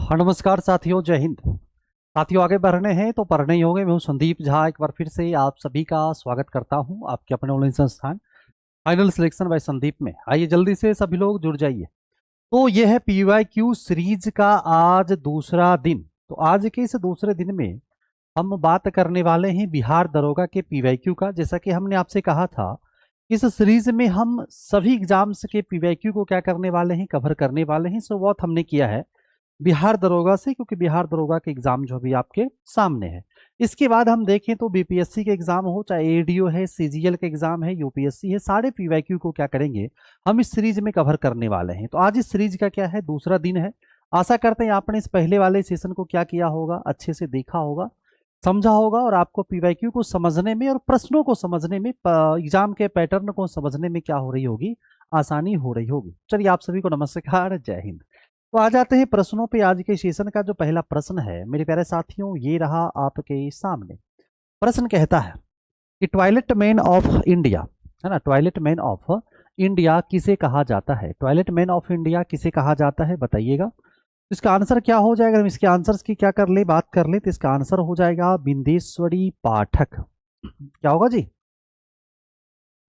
हाँ, नमस्कार साथियों, जय हिंद। साथियों, आगे बढ़ने हैं तो पढ़ने ही होंगे। मैं हूं संदीप झा, एक बार फिर से आप सभी का स्वागत करता हूं आपके अपने ऑनलाइन संस्थान फाइनल सिलेक्शन बाय संदीप में। आइए जल्दी से सभी लोग जुड़ जाइए। तो ये है पीवाईक्यू सीरीज का आज दूसरा दिन। तो आज के इस दूसरे दिन में हम बात करने वाले हैं बिहार दरोगा के पीवाईक्यू का। जैसा कि हमने आपसे कहा था, इस सीरीज में हम सभी एग्जाम्स के पीवाईक्यू को क्या करने वाले हैं, कवर करने वाले हैं। शुरुआत हमने किया है बिहार दरोगा से, क्योंकि बिहार दरोगा के एग्जाम जो भी आपके सामने है। इसके बाद हम देखें तो बीपीएससी के एग्जाम हो, चाहे एडीओ है, सीजीएल के एग्जाम है, यूपीएससी है, सारे पीवाईक्यू को क्या करेंगे, हम इस सीरीज में कवर करने वाले हैं। तो आज इस सीरीज का क्या है, दूसरा दिन है। आशा करते हैं आपने इस पहले वाले सेशन को क्या किया होगा, अच्छे से देखा होगा, समझा होगा, और आपको पीवाईक्यू को समझने में और प्रश्नों को समझने में, एग्जाम के पैटर्न को समझने में क्या हो रही होगी, आसानी हो रही होगी। चलिए, आप सभी को नमस्कार, जय हिंद। तो आ जाते हैं प्रश्नों पे। आज के सेशन का जो पहला प्रश्न है मेरे प्यारे साथियों, ये रहा आपके सामने। प्रश्न कहता है कि टॉयलेट मैन ऑफ इंडिया, है ना, टॉयलेट मैन ऑफ इंडिया किसे कहा जाता है? टॉयलेट मैन ऑफ इंडिया किसे कहा जाता है, बताइएगा। इसका आंसर क्या हो जाएगा? हम इसके आंसर्स की क्या कर ले, बात कर ले, तो इसका आंसर हो जाएगा बिंदेश्वरी पाठक। क्या होगा जी?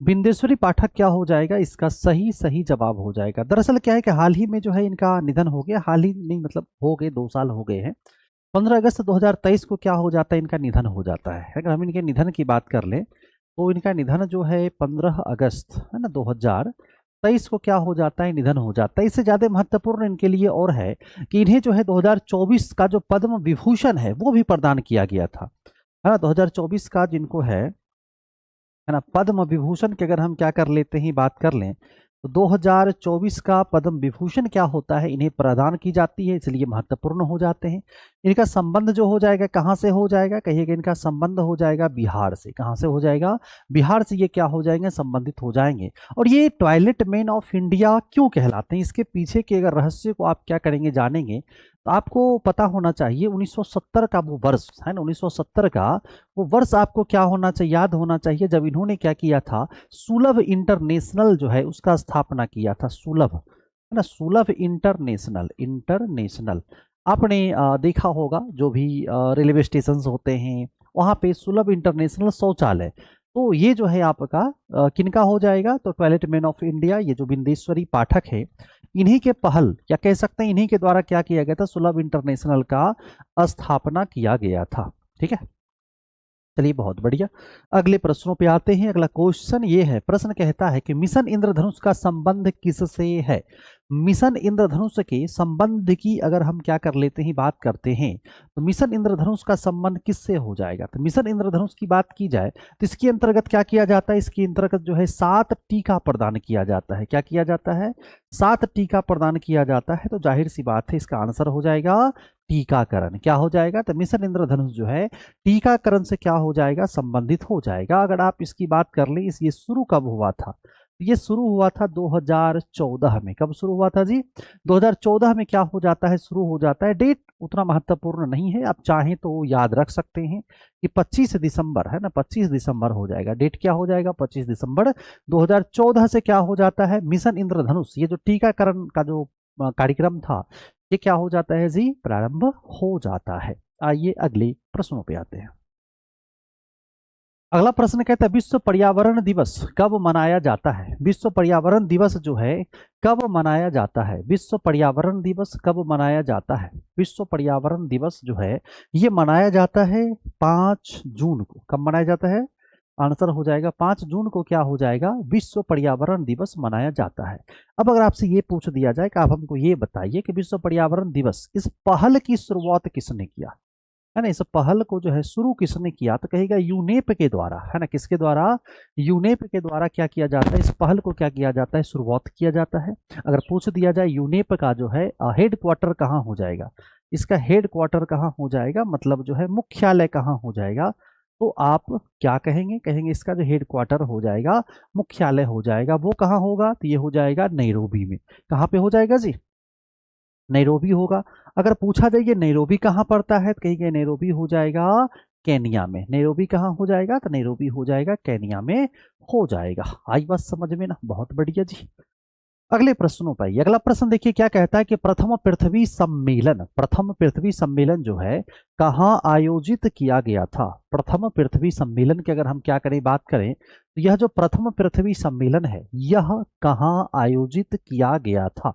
बिंदेश्वरी पाठक क्या हो जाएगा, इसका सही जवाब हो जाएगा। दरअसल क्या है कि हाल ही में जो है इनका निधन हो गया। हाल ही नहीं, मतलब हो गए, 2 साल हो गए हैं। 15 अगस्त 2023 को क्या हो जाता है, इनका निधन हो जाता है। अगर हम इनके निधन की बात कर लें तो इनका निधन जो है 15 अगस्त, है ना, 2023 को क्या हो जाता है, निधन हो जाता है। इससे ज्यादा महत्वपूर्ण इनके लिए और है कि इन्हें जो है 2024 का जो पद्म विभूषण है वो भी प्रदान किया गया था, है ना। 2024 का जिनको है ना, पद्म विभूषण की अगर हम क्या कर लेते हैं, बात कर लें तो 2024 का पद्म विभूषण क्या होता है, इन्हें प्रदान की जाती है, इसलिए महत्वपूर्ण हो जाते हैं। इनका संबंध जो हो जाएगा कहाँ से हो जाएगा, कहिएगा, इनका संबंध हो जाएगा बिहार से। कहाँ से हो जाएगा? बिहार से ये क्या हो जाएंगे, संबंधित हो जाएंगे। और ये टॉयलेट मैन ऑफ इंडिया क्यों कहलाते हैं, इसके पीछे के अगर रहस्य को आप क्या करेंगे, जानेंगे, तो आपको पता होना चाहिए 1970 का वो वर्ष है ना, 1970 का वो वर्ष आपको क्या होना चाहिए, याद होना चाहिए, जब इन्होंने क्या किया था, सुलभ इंटरनेशनल जो है उसका स्थापना किया था। सुलभ, है ना, सुलभ इंटरनेशनल। इंटरनेशनल आपने देखा होगा, जो भी रेलवे स्टेशन होते हैं वहां पे सुलभ इंटरनेशनल शौचालय। तो ये जो है आपका किनका हो जाएगा, तो टॉयलेट मैन ऑफ इंडिया, ये जो बिंदेश्वरी पाठक है, इन्हीं के पहल, या कह सकते हैं इन्हीं के द्वारा क्या किया गया था, सुलभ इंटरनेशनल का स्थापना किया गया था। ठीक है, चलिए, बहुत बढ़िया। अगले प्रश्नों पे आते हैं। अगला क्वेश्चन ये है, प्रश्न कहता है कि मिशन इंद्रधनुष का संबंध किससे है? मिशन इंद्रधनुष के संबंध की अगर हम क्या कर लेते हैं, बात करते हैं, तो मिशन इंद्रधनुष का संबंध किससे हो जाएगा? तो मिशन इंद्रधनुष की बात की जाए तो इसके अंतर्गत क्या किया जाता है, इसके अंतर्गत जो है 7 टीका प्रदान किया जाता है। क्या किया जाता है? 7 टीका प्रदान किया जाता है। तो जाहिर सी बात है, इसका आंसर हो जाएगा टीकाकरण। क्या हो जाएगा? तो मिशन इंद्रधनुष जो है टीकाकरण से क्या हो जाएगा, संबंधित हो जाएगा। अगर आप इसकी बात कर ले, ये शुरू कब हुआ था, ये शुरू हुआ था 2014 में। कब शुरू हुआ था जी? 2014 में क्या हो जाता है, शुरू हो जाता है। डेट उतना महत्वपूर्ण नहीं है, आप चाहें तो याद रख सकते हैं कि 25 दिसंबर, है ना, 25 दिसंबर हो जाएगा। डेट क्या हो जाएगा, 25 दिसंबर 2014 से क्या हो जाता है, मिशन इंद्रधनुष, ये जो टीकाकरण का जो कार्यक्रम था, ये क्या हो जाता है जी, प्रारंभ हो जाता है। आइए अगले प्रश्नों पे आते हैं। अगला प्रश्न कहता है, विश्व पर्यावरण दिवस कब मनाया जाता है? विश्व पर्यावरण दिवस जो है कब मनाया जाता है? विश्व पर्यावरण दिवस कब मनाया जाता है? विश्व पर्यावरण दिवस जो है ये मनाया जाता है 5 जून को। कब मनाया जाता है? आंसर हो जाएगा 5 जून को क्या हो जाएगा, विश्व पर्यावरण दिवस मनाया जाता है। अब अगर आपसे ये पूछ दिया जाए कि आप हमको ये बताइए कि विश्व पर्यावरण दिवस, इस पहल की शुरुआत किसने किया, है ना, इस पहल को जो है शुरू किसने किया, तो कहेगा यूनेप के द्वारा, है ना। किसके द्वारा? यूनेप के द्वारा क्या किया जाता है, इस पहल को क्या किया जाता है, शुरुआत किया जाता है। अगर पूछ दिया जाए यूनेप का जो है हेड क्वार्टर कहाँ हो जाएगा, इसका हेड क्वार्टर कहाँ हो जाएगा, मतलब जो है मुख्यालय कहाँ हो जाएगा, तो आप क्या कहेंगे, कहेंगे इसका जो हेड क्वार्टर हो जाएगा, मुख्यालय हो जाएगा, वो कहाँ होगा, तो ये हो जाएगा नैरोबी में। कहाँ पे हो जाएगा जी? नैरोबी होगा। अगर पूछा जाए ये नैरोबी कहाँ पड़ता है, तो कहेंगे नैरोबी हो जाएगा केनिया में। नैरोबी कहाँ हो जाएगा, तो नैरोबी हो जाएगा केनिया में हो जाएगा। आई बात समझ में ना, बहुत बढ़िया जी। अगले प्रश्नों पर अगला प्रश्न देखिए क्या कहता है कि प्रथम पृथ्वी सम्मेलन जो है कहाँ आयोजित किया गया था। प्रथम पृथ्वी सम्मेलन की अगर हम क्या करें बात करें तो यह जो प्रथम पृथ्वी सम्मेलन है यह कहाँ आयोजित किया गया था।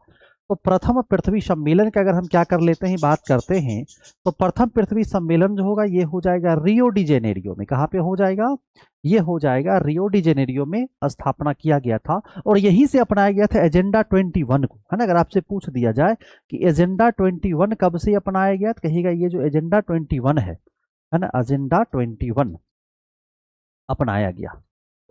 तो प्रथम पृथ्वी सम्मेलन का अगर हम क्या कर लेते हैं बात करते हैं तो प्रथम पृथ्वी सम्मेलन जो होगा ये हो जाएगा रियो डी जेनेरियो में। कहाँ पे हो जाएगा, ये हो जाएगा रियो डी जेनेरियो में स्थापना किया गया था और यहीं से अपनाया गया था एजेंडा 21 को, है ना। अगर आपसे पूछ दिया जाए कि एजेंडा 21 कब से अपनाया गया तो कहिएगा ये जो एजेंडा 21 है ना, एजेंडा 21 अपनाया गया।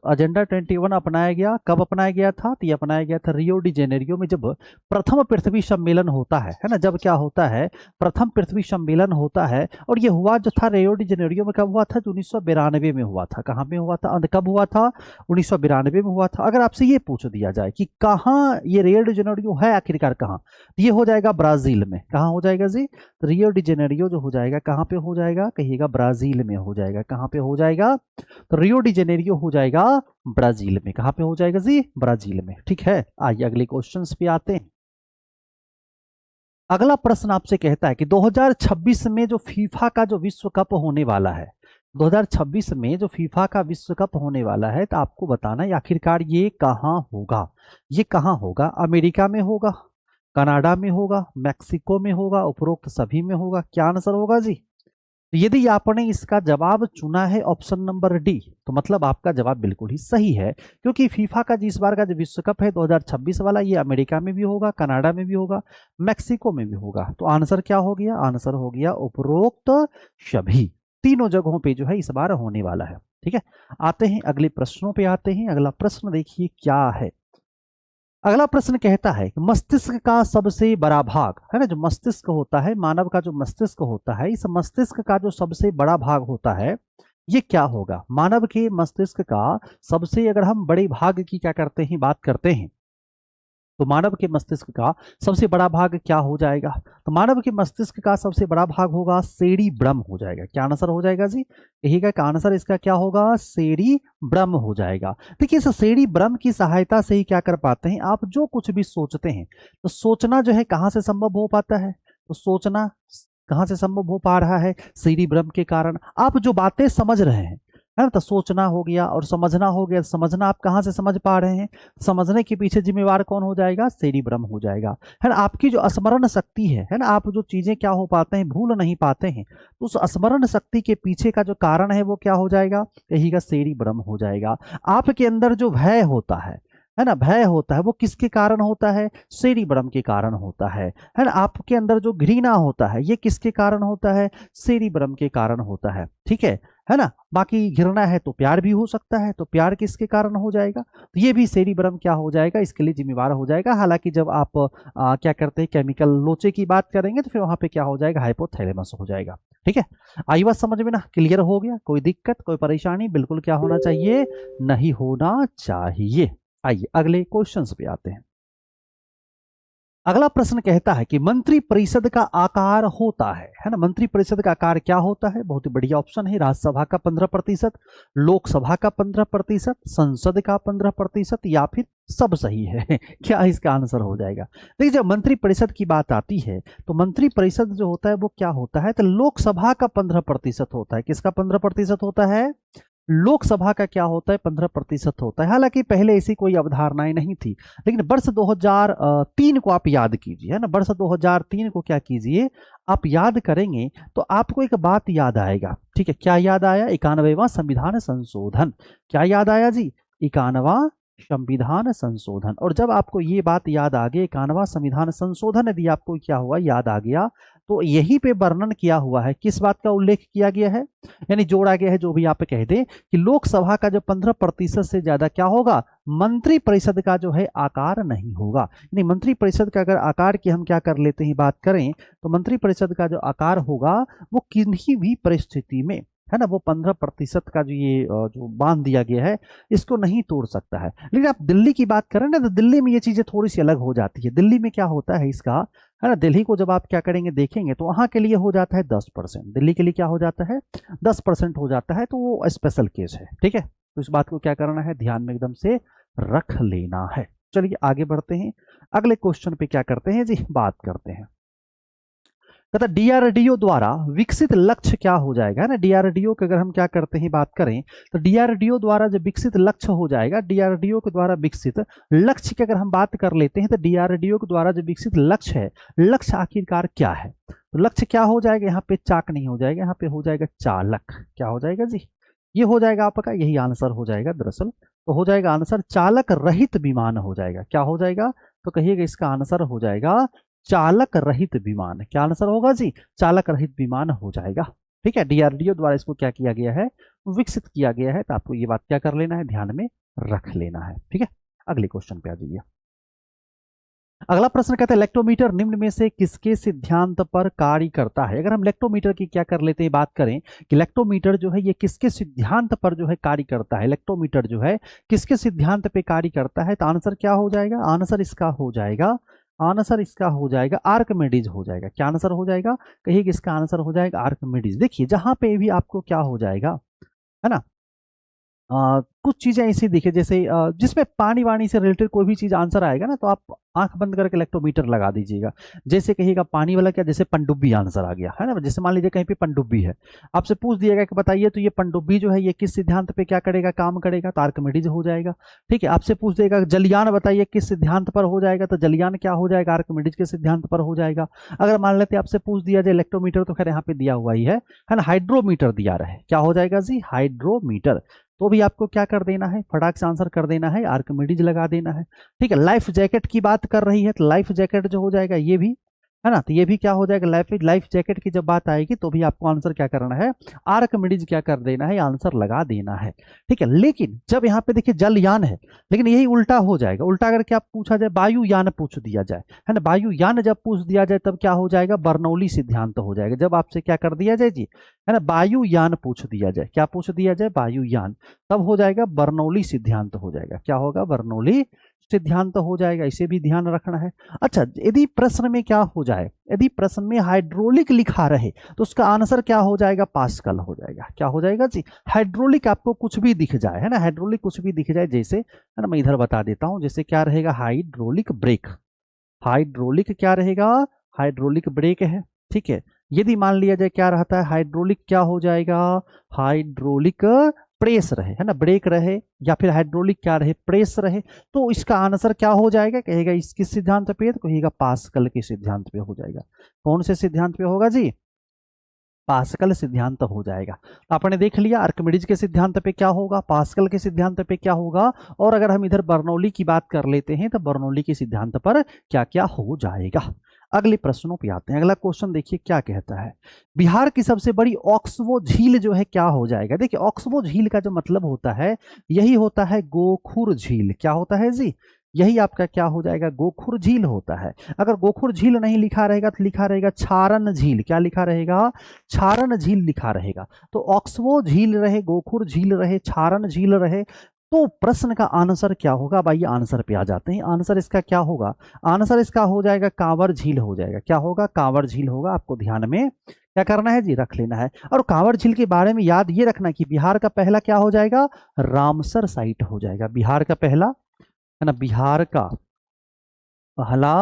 एजेंडा 21 अपनाया गया, कब अपनाया गया था तो ये अपनाया गया था रियो डी जेनेरियो में जब प्रथम पृथ्वी सम्मेलन होता है ना। जब क्या होता है प्रथम पृथ्वी सम्मेलन होता है और ये हुआ जो था रियो डी जेनेरियो में कब हुआ था, 1992 में हुआ था। कहाँ में हुआ था, कब हुआ था, 1992 में हुआ था। अगर आपसे ये पूछ दिया जाए कि कहाँ ये रियो डी जेनेरियो है आखिरकार कहाँ, तो ये हो जाएगा ब्राजील में। कहाँ हो जाएगा जी, तो रियो डी जेनेरियो जो हो जाएगा कहाँ पे हो जाएगा, कहिएगा ब्राजील में हो जाएगा। कहाँ पे हो जाएगा, तो रियो डी जेनेरियो हो जाएगा ब्राजील में। कहां पे हो जाएगा जी, ब्राजील में। ठीक है, आइए अगले क्वेश्चंस पे आते हैं। अगला प्रश्न आपसे कहता है कि 2026 में जो फीफा का जो विश्व कप होने वाला है, 2026 में जो फीफा का विश्व कप होने वाला है तो आपको बताना है आखिरकार ये कहां होगा। ये कहां होगा, अमेरिका में होगा, कनाडा में होगा, मैक्सिको में होगा, उपरोक्त सभी में होगा। क्या आंसर होगा जी, तो यदि आपने इसका जवाब चुना है ऑप्शन नंबर डी तो मतलब आपका जवाब बिल्कुल ही सही है, क्योंकि फीफा का इस बार का जो विश्व कप है 2026 वाला ये अमेरिका में भी होगा, कनाडा में भी होगा, मैक्सिको में भी होगा। तो आंसर क्या हो गया, आंसर हो गया उपरोक्त सभी, तीनों जगहों पे जो है इस बार होने वाला है। ठीक है, आते हैं अगले प्रश्नों पे आते हैं। अगला प्रश्न देखिए क्या है। अगला प्रश्न कहता है कि मस्तिष्क का सबसे बड़ा भाग, है ना, जो मस्तिष्क होता है, मानव का जो मस्तिष्क होता है, इस मस्तिष्क का जो सबसे बड़ा भाग होता है ये क्या होगा। मानव के मस्तिष्क का सबसे, अगर हम बड़े भाग की क्या करते हैं बात करते हैं तो मानव के मस्तिष्क का सबसे बड़ा भाग क्या हो जाएगा, तो मानव के मस्तिष्क का सबसे बड़ा भाग होगा सेरिब्रम हो जाएगा। क्या आंसर हो जाएगा जी, यही का आंसर इसका क्या होगा, सेरिब्रम हो जाएगा। देखिए इस सेरिब्रम की सहायता से ही क्या कर पाते हैं आप, जो कुछ भी सोचते हैं तो सोचना जो है कहाँ से संभव हो पाता है, तो सोचना कहाँ से संभव हो पा रहा है, सेरिब्रम के कारण। आप जो बातें समझ रहे हैं, है ना, तो सोचना हो गया और समझना हो गया। समझना आप कहाँ से समझ पा रहे हैं, समझने के पीछे जिम्मेवार कौन हो जाएगा, सेरिब्रम हो जाएगा। है ना, आपकी जो स्मरण शक्ति है ना, आप जो चीजें क्या हो पाते हैं भूल नहीं पाते हैं, तो उस स्मरण शक्ति के पीछे का जो कारण है वो क्या हो जाएगा, यही का सेरिब्रम हो जाएगा। आपके अंदर जो भय होता है ना, भय होता है वो किसके कारण होता है, सेरिब्रम के कारण होता है ना। आपके अंदर जो घृणा होता है ये किसके कारण होता है, सेरिब्रम के कारण होता है। ठीक है ना। बाकी घृणा है तो प्यार भी हो सकता है, तो प्यार किसके कारण हो जाएगा, तो ये भी सेरिब्रम क्या हो जाएगा, इसके लिए जिम्मेवार हो जाएगा। हालांकि जब आप क्या करते हैं केमिकल लोचे की बात करेंगे तो फिर वहां पे क्या हो जाएगा, हाइपोथैलेमस हो जाएगा। ठीक है, आई बात समझ में ना, क्लियर हो गया, कोई दिक्कत कोई परेशानी बिल्कुल क्या होना चाहिए, नहीं होना चाहिए। आइए अगले क्वेश्चंस पे आते हैं। अगला प्रश्न कहता है कि मंत्री परिषद का आकार होता है ना, मंत्री परिषद का आकार क्या होता है, बहुत ही बढ़िया ऑप्शन है। राज्यसभा का 15%, लोकसभा का 15%, संसद का 15% या फिर सब सही है क्या इसका आंसर हो जाएगा। देखिए जब मंत्री परिषद की बात आती है तो मंत्री परिषद जो होता है वो क्या होता है, तो लोकसभा का 15% होता है। किसका 15% होता है, लोकसभा का क्या होता है, 15% होता है। हालांकि पहले ऐसी कोई अवधारणाएं नहीं थी, लेकिन वर्ष 2003 को आप याद कीजिए, है ना, वर्ष 2003 को क्या कीजिए आप याद करेंगे तो आपको एक बात याद आएगा। ठीक है, क्या याद आया, 91वां संविधान संशोधन। क्या याद आया जी, 91वां संविधान संशोधन। और जब आपको ये बात याद आ गई 91वां संविधान संशोधन यदि आपको क्या हुआ याद आ गया, तो यहीं पे वर्णन किया हुआ है, किस बात का उल्लेख किया गया है, यानी जोड़ा गया है, जो भी आप कह दें कि लोकसभा का जो 15% से ज्यादा क्या होगा, मंत्री परिषद का जो है आकार नहीं होगा। यानी मंत्री परिषद का अगर आकार की हम क्या कर लेते हैं बात करें तो मंत्री परिषद का जो आकार होगा वो किन्हीं भी परिस्थिति में, है ना, वो 15% का जो ये जो बांध दिया गया है इसको नहीं तोड़ सकता है। लेकिन आप दिल्ली की बात करें ना तो दिल्ली में ये चीजें थोड़ी सी अलग हो जाती है। दिल्ली में क्या होता है इसका, है ना, दिल्ली को जब आप क्या करेंगे देखेंगे तो वहां के लिए हो जाता है 10%, दिल्ली के लिए क्या हो जाता है 10% हो जाता है, तो वो स्पेशल केस है। ठीक है, तो इस बात को क्या करना है, ध्यान में एकदम से रख लेना है। चलिए आगे बढ़ते हैं, अगले क्वेश्चन पे क्या करते हैं जी, बात करते हैं। तथा डीआरडीओ द्वारा विकसित लक्ष्य क्या हो जाएगा, है ना। डीआरडीओ के अगर हम क्या करते हैं बात करें, तो डीआरडीओ द्वारा जो विकसित लक्ष्य हो जाएगा, डीआरडीओ के द्वारा विकसित लक्ष्य की अगर हम बात कर लेते हैं, तो डीआरडीओ के द्वारा जो विकसित लक्ष्य है, लक्ष्य आखिरकार क्या है। तो लक्ष्य क्या हो जाएगा, यहाँ पे चाक नहीं हो जाएगा, यहाँ पे हो जाएगा चालक। क्या हो जाएगा जी, ये हो जाएगा आपका, यही आंसर हो जाएगा दरअसल। तो हो जाएगा आंसर चालक रहित विमान हो जाएगा। क्या हो जाएगा, तो कहिएगा इसका आंसर हो जाएगा चालक रहित विमान। क्या आंसर होगा जी, चालक रहित विमान हो जाएगा। ठीक है, डीआरडीओ द्वारा इसको क्या किया गया है, विकसित किया गया है। तो आपको ये बात क्या कर लेना है, ध्यान में रख लेना है। ठीक है, अगले क्वेश्चन पे आ जाइए। अगला प्रश्न कहता है इलेक्ट्रोमीटर निम्न में से किसके सिद्धांत पर कार्य करता है। अगर हम इलेक्ट्रोमीटर की क्या कर लेते हैं बात करें कि इलेक्ट्रोमीटर जो है ये किसके सिद्धांत पर जो है कार्य करता है, इलेक्ट्रोमीटर जो है किसके सिद्धांत पे कार्य करता है, तो आंसर क्या हो जाएगा, आंसर इसका हो जाएगा, आंसर इसका हो जाएगा आर्किमिडीज हो जाएगा। क्या आंसर हो जाएगा, कहिए कि इसका आंसर हो जाएगा आर्किमिडीज। देखिए जहां पे भी आपको क्या हो जाएगा, है ना, कुछ चीजें ऐसी दिखे जैसे जिसमें पानी वानी से रिलेटेड कोई भी चीज आंसर आएगा ना, तो आप आंख बंद करके इलेक्ट्रोमीटर लगा दीजिएगा। जैसे कहिएगा पानी वाला क्या, जैसे पनडुब्बी आंसर आ गया, है ना। जैसे मान लीजिए कहीं पे पनडुब्बी है, आपसे पूछ दिएगा कि बताइए तो ये पनडुब्बी जो है ये किस सिद्धांत पे क्या करेगा, काम करेगा, तो आर्किमिडीज हो जाएगा। ठीक है, आपसे पूछ देगा जलयान बताइए किस सिद्धांत पर हो जाएगा, तो जलयान क्या हो जाएगा, आर्किमिडीज के सिद्धांत पर हो जाएगा। अगर मान लेते आपसे पूछ दिया जाए इलेक्ट्रोमीटर, तो खैर यहाँ पे दिया हुआ ही है ना, हाइड्रोमीटर दिया रहे, क्या हो जाएगा जी, हाइड्रोमीटर। तो भी आपको क्या कर देना है, फटाक से आंसर कर देना है, आर्किमिडीज लगा देना है। ठीक है, लाइफ जैकेट की बात कर रही है, तो लाइफ जैकेट जो हो जाएगा ये भी, है ना, तो ये भी क्या हो जाएगा, लाइफ जैकेट की जब बात आएगी तो भी आपको आंसर क्या करना है, आर्किमिडीज क्या कर देना है, आंसर लगा देना है। ठीक है, लेकिन जब यहाँ पे देखिए जलयान है, लेकिन यही उल्टा हो जाएगा। उल्टा अगर क्या पूछा जाए, वायुयान पूछ दिया जाए, है ना, वायुयान जब पूछ दिया जाए तब क्या हो जाएगा, बर्नौली सिद्धांत हो जाएगा। जब आपसे क्या कर दिया जाए जी, है ना, वायुयान पूछ दिया जाए, क्या पूछ दिया जाए, वायुयान, तब हो जाएगा बर्नौली सिद्धांत हो जाएगा। क्या होगा, बर्नौली सिद्धांत हो जाएगा, इसे भी ध्यान रखना है। अच्छा, यदि प्रश्न में क्या हो जाए, यदि प्रश्न में हाइड्रोलिक लिखा रहे तो उसका आंसर क्या हो जाएगा, पास्कल हो जाएगा। क्या हो जाएगा जी, हाइड्रोलिक आपको कुछ भी दिख जाए, है ना, हाइड्रोलिक कुछ भी दिख जाए, जैसे है ना, मैं इधर बता देता हूं, जैसे क्या रहेगा, हाइड्रोलिक ब्रेक, हाइड्रोलिक क्या रहेगा, हाइड्रोलिक ब्रेक है। ठीक है, यदि मान लिया जाए क्या रहता है, हाइड्रोलिक क्या हो जाएगा, हाइड्रोलिक प्रेस रहे, है ना, ब्रेक रहे, या फिर हाइड्रोलिक क्या रहे, प्रेस रहे, तो इसका आंसर क्या हो जाएगा, कहेगा इसके सिद्धांत पे, तो कहेगा पास्कल के सिद्धांत पे हो जाएगा। कौन से सिद्धांत पे होगा जी, पास्कल सिद्धांत हो जाएगा। तो आपने देख लिया आर्किमिडीज के सिद्धांत पे क्या होगा, पास्कल के सिद्धांत पे क्या होगा, और अगर हम इधर बर्नौली की बात कर लेते हैं तो बर्नौली के सिद्धांत पर क्या क्या हो जाएगा। अगले प्रश्नों पे आते हैं। अगला क्वेश्चन देखिए क्या कहता है, बिहार की सबसे बड़ी ऑक्सबो झील जो है क्या हो जाएगा। देखिए ऑक्सबो झील का जो मतलब होता है, यही होता है गोखुर झील। क्या होता है जी, यही आपका क्या हो जाएगा, गोखुर झील होता है। अगर गोखुर झील नहीं लिखा रहेगा तो लिखा रहेगा छारन झील। क्या लिखा रहेगा, छारन झील लिखा रहेगा। तो ऑक्सबो झील रहे, गोखुर झील रहे, छारन झील रहे, तो प्रश्न का आंसर क्या होगा। भाई आंसर पे आ जाते हैं, आंसर इसका क्या होगा, आंसर इसका हो जाएगा कांवर झील हो जाएगा। क्या होगा, कांवर झील होगा। आपको ध्यान में क्या करना है जी, रख लेना है। और कांवर झील के बारे में याद ये रखना कि बिहार का पहला क्या हो जाएगा, रामसर साइट हो जाएगा। बिहार का पहला, है ना, बिहार का पहला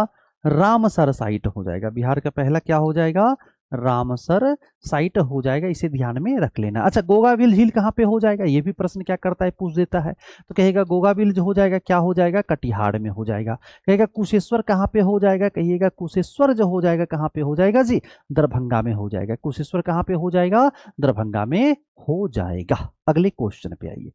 रामसर साइट हो जाएगा। बिहार का पहला क्या हो जाएगा, रामसर साइट हो जाएगा, इसे ध्यान में रख लेना। अच्छा, गोगाबिल झील कहाँ पे हो जाएगा, ये भी प्रश्न क्या करता है, पूछ देता है। तो कहेगा गोगाबिल जो हो जाएगा क्या हो जाएगा, कटिहार में हो जाएगा। कहेगा कुशेश्वर कहाँ पे हो जाएगा, कहिएगा कुशेश्वर जो हो जाएगा कहाँ पे हो जाएगा जी, दरभंगा में हो जाएगा। कुशेश्वर कहाँ पे हो जाएगा, दरभंगा में हो जाएगा। अगले क्वेश्चन पे आइए।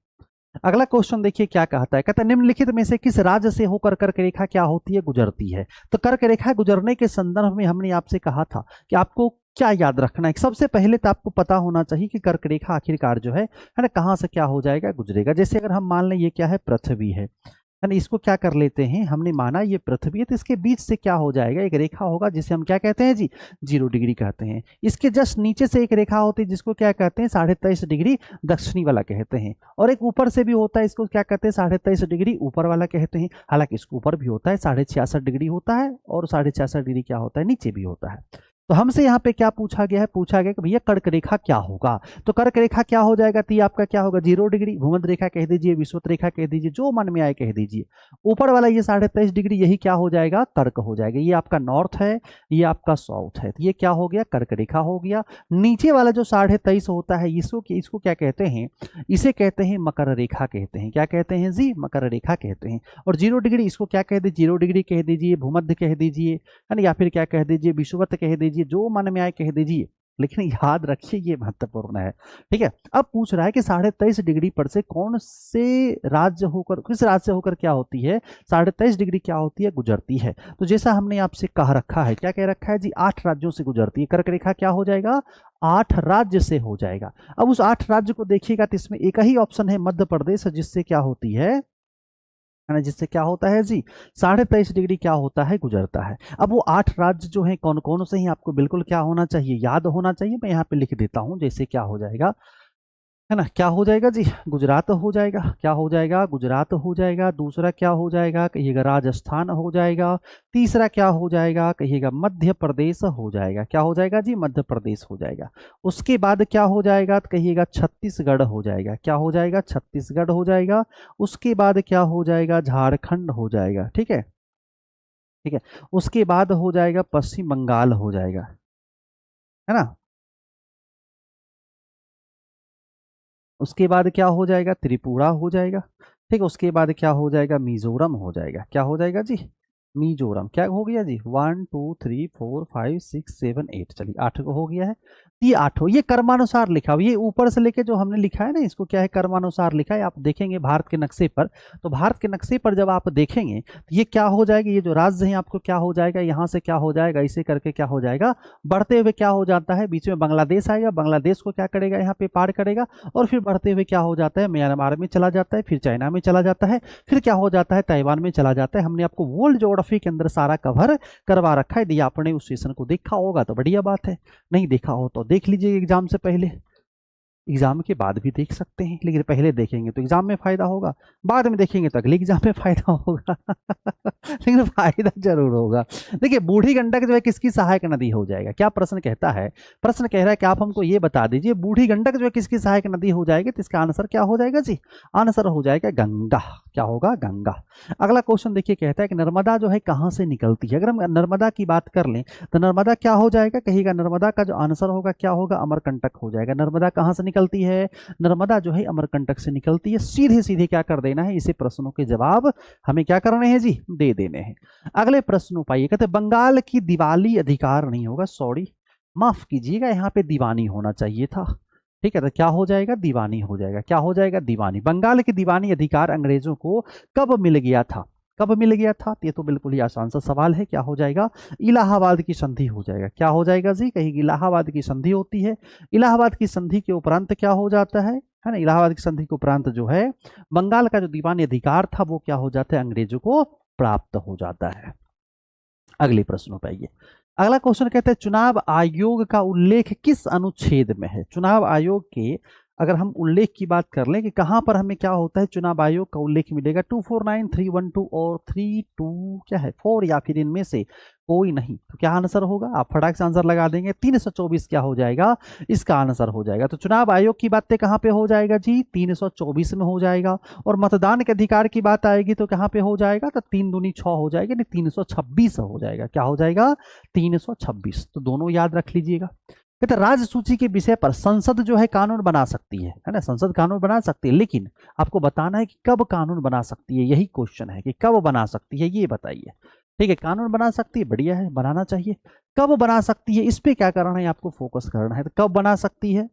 अगला क्वेश्चन देखिए क्या कहता है, कहता है निम्नलिखित में से किस राज्य से होकर कर्क रेखा क्या होती है, गुजरती है। तो कर्क रेखा गुजरने के संदर्भ में हमने आपसे कहा था कि आपको क्या याद रखना है। सबसे पहले तो आपको पता होना चाहिए कि कर्क रेखा आखिरकार जो है ना, कहाँ से क्या हो जाएगा, गुजरेगा। जैसे अगर हम मान लें ये क्या है, पृथ्वी है ना, इसको क्या कर लेते हैं, हमने माना ये पृथ्वी है, तो इसके बीच से क्या हो जाएगा, एक रेखा होगा जिसे हम क्या कहते हैं जी, 0 डिग्री कहते हैं। इसके जस्ट नीचे से एक रेखा होती है जिसको क्या कहते हैं, 23.5 डिग्री दक्षिणी वाला कहते हैं। और एक ऊपर से भी होता है, इसको क्या कहते हैं, 23.5 डिग्री ऊपर वाला कहते हैं। हालांकि इसके ऊपर भी होता है, 66.5 डिग्री होता है, और 66.5 डिग्री क्या होता है, नीचे भी होता है। तो हमसे यहाँ पे क्या पूछा गया है, पूछा गया कि भैया कर्क रेखा क्या होगा। तो कर्क रेखा क्या हो जाएगा, तो ये आपका क्या होगा 0 डिग्री, भूमध्य रेखा कह दीजिए, विषुवत रेखा कह दीजिए, जो मन में आए कह दीजिए। ऊपर वाला ये 23.5 डिग्री यही क्या हो जाएगा, कर्क हो जाएगा। ये आपका नॉर्थ है, ये आपका साउथ है, तो ये क्या हो गया, कर्क रेखा हो गया। नीचे वाला जो 23.5 होता है इसको क्या कहते हैं, इसे कहते हैं मकर रेखा कहते हैं। क्या कहते हैं जी, मकर रेखा कहते हैं। और 0 डिग्री इसको क्या कह दीजिए, 0 डिग्री कह दीजिए, भूमध्य कह दीजिए, है ना, या फिर क्या कह दीजिए, विषुवत कह दीजिए, जो मन में आए कह दीजिए, लेकिन याद रखिए ये महत्वपूर्ण है। ठीक है, अब पूछ रहा है कि 23.5 डिग्री पर से कौन से राज्य होकर, किस राज्य से होकर क्या होती है, 23.5 डिग्री क्या होती है, गुजरती है। तो जैसा हमने आपसे कह रखा है, क्या कह रखा है जी, 8 राज्यों से गुजरती है। कर्क रेखा क्या हो जाएगा, 8 राज्य से हो जाएगा। अब उस 8 राज्य को देखिएगा तो इसमें एक ही ऑप्शन है मध्य प्रदेश, जिससे क्या होती है ना, जिससे क्या होता है जी 23.5 डिग्री क्या होता है, गुजरता है। अब वो 8 राज्य जो है कौन कौन से ही आपको बिल्कुल क्या होना चाहिए, याद होना चाहिए। मैं यहाँ पे लिख देता हूँ, जैसे क्या हो जाएगा, है ना, क्या हो जाएगा जी, गुजरात हो जाएगा। क्या हो जाएगा, गुजरात हो जाएगा। दूसरा क्या हो जाएगा, कहिएगा राजस्थान हो जाएगा। तीसरा क्या हो जाएगा, कहिएगा मध्य प्रदेश हो जाएगा। क्या हो जाएगा जी, मध्य प्रदेश हो जाएगा। उसके बाद क्या हो जाएगा, तो कहिएगा छत्तीसगढ़ हो जाएगा। क्या हो जाएगा, छत्तीसगढ़ हो जाएगा। उसके बाद क्या हो जाएगा, झारखंड हो जाएगा। ठीक है, ठीक है। उसके बाद हो जाएगा पश्चिम बंगाल हो जाएगा, है ना। उसके बाद क्या हो जाएगा, त्रिपुरा हो जाएगा। ठीक है, उसके बाद क्या हो जाएगा, मिजोरम हो जाएगा। क्या हो जाएगा जी, मिजोरम। क्या हो गया जी, 1 2 3 4 5 6 7 8, चलिए 8 को हो गया है। ये 8 हो, ये कर्मानुसार लिखा हुआ, ये ऊपर से लेके जो हमने लिखा है ना, इसको क्या है, कर्मानुसार लिखा है। आप देखेंगे भारत के नक्शे पर, तो भारत के नक्शे पर जब आप देखेंगे तो ये क्या हो जाएगा, ये जो राज्य है आपको क्या हो जाएगा, यहाँ से क्या हो जाएगा, इसे करके क्या हो जाएगा, बढ़ते हुए क्या हो जाता है, बीच में बांग्लादेश आएगा, बांग्लादेश को क्या करेगा, यहाँ पे पार करेगा, और फिर बढ़ते हुए क्या हो जाता है, म्यांमार में चला जाता है, फिर चाइना में चला जाता है, फिर क्या हो जाता है, ताइवान में चला जाता है। हमने आपको वर्ल्ड ज्योग्राफी के अंदर सारा कवर करवा रखा है। यदि आपने उस सेशन को देखा होगा तो बढ़िया बात है, नहीं देखा हो तो देख लीजिए एग्जाम से पहले। एग्जाम के बाद भी देख सकते हैं, लेकिन पहले देखेंगे तो एग्जाम में फायदा होगा, बाद में देखेंगे तो अगले एग्जाम में फायदा होगा लेकिन फायदा जरूर होगा। देखिए, बूढ़ी गंडक जो है किसकी सहायक नदी हो जाएगा, क्या प्रश्न कहता है, प्रश्न कह रहा है कि आप हमको ये बता दीजिए बूढ़ी गंडक जो है किसकी सहायक नदी हो जाएगी, तो इसका आंसर क्या हो जाएगा जी, आंसर हो जाएगा गंगा। क्या होगा, गंगा। अगला क्वेश्चन देखिए, कहता है कि नर्मदा जो है कहां से निकलती है। अगर हम नर्मदा की बात कर लें तो नर्मदा क्या हो जाएगा, कहिएगा नर्मदा का जो आंसर होगा क्या होगा, अमरकंटक हो जाएगा। नर्मदा कहां से निकलती है, नर्मदा जो है अमरकंटक से निकलती है। सीधे सीधे क्या कर देना है, इसे प्रश्नों के जवाब हमें क्या करने हैं जी, दे देने हैं। अगले प्रश्न पाइए, कहते बंगाल की दिवाली अधिकार नहीं होगा, सॉरी माफ कीजिएगा, यहाँ पे दीवानी होना चाहिए था। ठीक है, तो क्या हो जाएगा, दीवानी हो जाएगा। क्या हो जाएगा, दीवानी। बंगाल के दीवानी अधिकार अंग्रेजों को कब मिल गया था, कब मिल गया था, ये तो बिल्कुल ही आसान सा सवाल है। क्या हो जाएगा, इलाहाबाद की संधि हो जाएगा। क्या हो जाएगा जी, कहीं इलाहाबाद की संधि होती है। इलाहाबाद की संधि के उपरांत क्या हो जाता है ना, इलाहाबाद की संधि के उपरांत जो है बंगाल का जो दीवानी अधिकार था वो क्या हो जाता है, अंग्रेजों को प्राप्त हो जाता है। अगले प्रश्न पे आइए। अगला क्वेश्चन कहता है चुनाव आयोग का उल्लेख किस अनुच्छेद में है। चुनाव आयोग के अगर हम उल्लेख की बात कर लें कि कहां पर हमें क्या होता है, चुनाव आयोग का उल्लेख मिलेगा 249, 312 और 32 क्या है 4, या फिर इनमें से कोई नहीं। तो क्या आंसर होगा, आप फटाक से आंसर लगा देंगे, 324 क्या हो जाएगा, इसका आंसर हो जाएगा। तो चुनाव आयोग की बातें कहां पे हो जाएगा जी, 324 में हो जाएगा। और मतदान के अधिकार की बात आएगी तो कहां पे हो जाएगा, तो 3 दूनी 6 हो जाएगा, नहीं 326 हो जाएगा। क्या हो जाएगा, 326। तो दोनों याद रख लीजिएगा। कहते राज्य सूची के विषय पर संसद जो है कानून बना सकती है ना, संसद कानून बना सकती है, लेकिन आपको बताना है कि कब कानून बना सकती है, यही क्वेश्चन है कि कब बना सकती है, ये बताइए। ठीक है, कानून बना सकती है, बढ़िया है, बनाना चाहिए। कब बना सकती है, इस पे क्या करना है, आपको फोकस करना है। तो कब बना सकती है,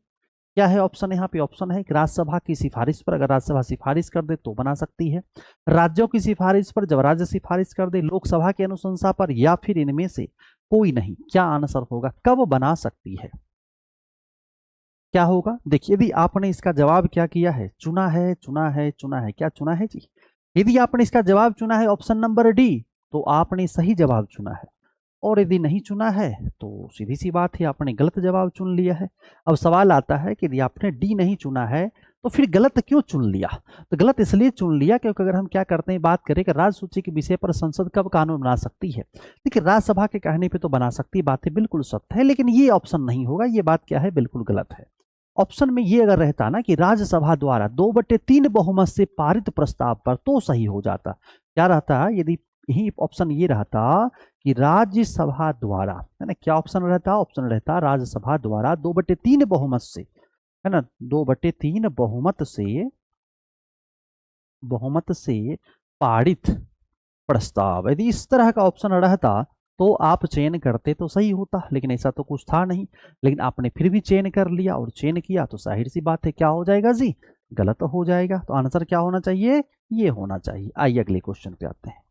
क्या है ऑप्शन, यहाँ पे ऑप्शन है कि राज्यसभा की सिफारिश पर, अगर राज्यसभा सिफारिश कर दे तो बना सकती है। राज्यों की सिफारिश पर, जब राज्य सिफारिश कर दे, लोकसभा की अनुशंसा पर, या फिर इनमें से कोई नहीं। क्या आंसर होगा, कब बना सकती है, क्या होगा। देखिए, यदि आपने इसका जवाब क्या किया है, चुना है, चुना है, चुना है, क्या चुना है जी, यदि आपने इसका जवाब चुना है ऑप्शन नंबर डी तो आपने सही जवाब चुना है, और यदि नहीं चुना है तो सीधी सी बात है आपने गलत जवाब चुन लिया है। अब सवाल आता है कि यदि आपने डी नहीं चुना है तो फिर गलत क्यों चुन लिया? तो गलत इसलिए चुन लिया क्योंकि अगर हम क्या करते हैं, बात करें कि राज्य सूची के विषय पर संसद कब कानून बना सकती है। देखिए राज्यसभा के कहने पे तो बना सकती है, बातें बिल्कुल सत्य है, लेकिन ये ऑप्शन नहीं होगा, ये बात क्या है, बिल्कुल गलत है। ऑप्शन में ये अगर रहता ना कि राज्यसभा द्वारा 2/3 बहुमत से पारित प्रस्ताव पर, तो सही हो जाता। क्या रहता यदि यही ऑप्शन ये रहता कि राज्यसभा द्वारा, है ना, क्या ऑप्शन रहता, ऑप्शन रहता राज्यसभा द्वारा 2/3 बहुमत से, है ना, 2/3 बहुमत से पारित प्रस्ताव, यदि इस तरह का ऑप्शन रहता तो आप चयन करते तो सही होता, लेकिन ऐसा तो कुछ था नहीं। लेकिन आपने फिर भी चयन कर लिया और चयन किया तो जाहिर सी बात है क्या हो जाएगा जी, गलत हो जाएगा। तो आंसर क्या होना चाहिए, ये होना चाहिए। आइए अगले क्वेश्चन पे आते हैं।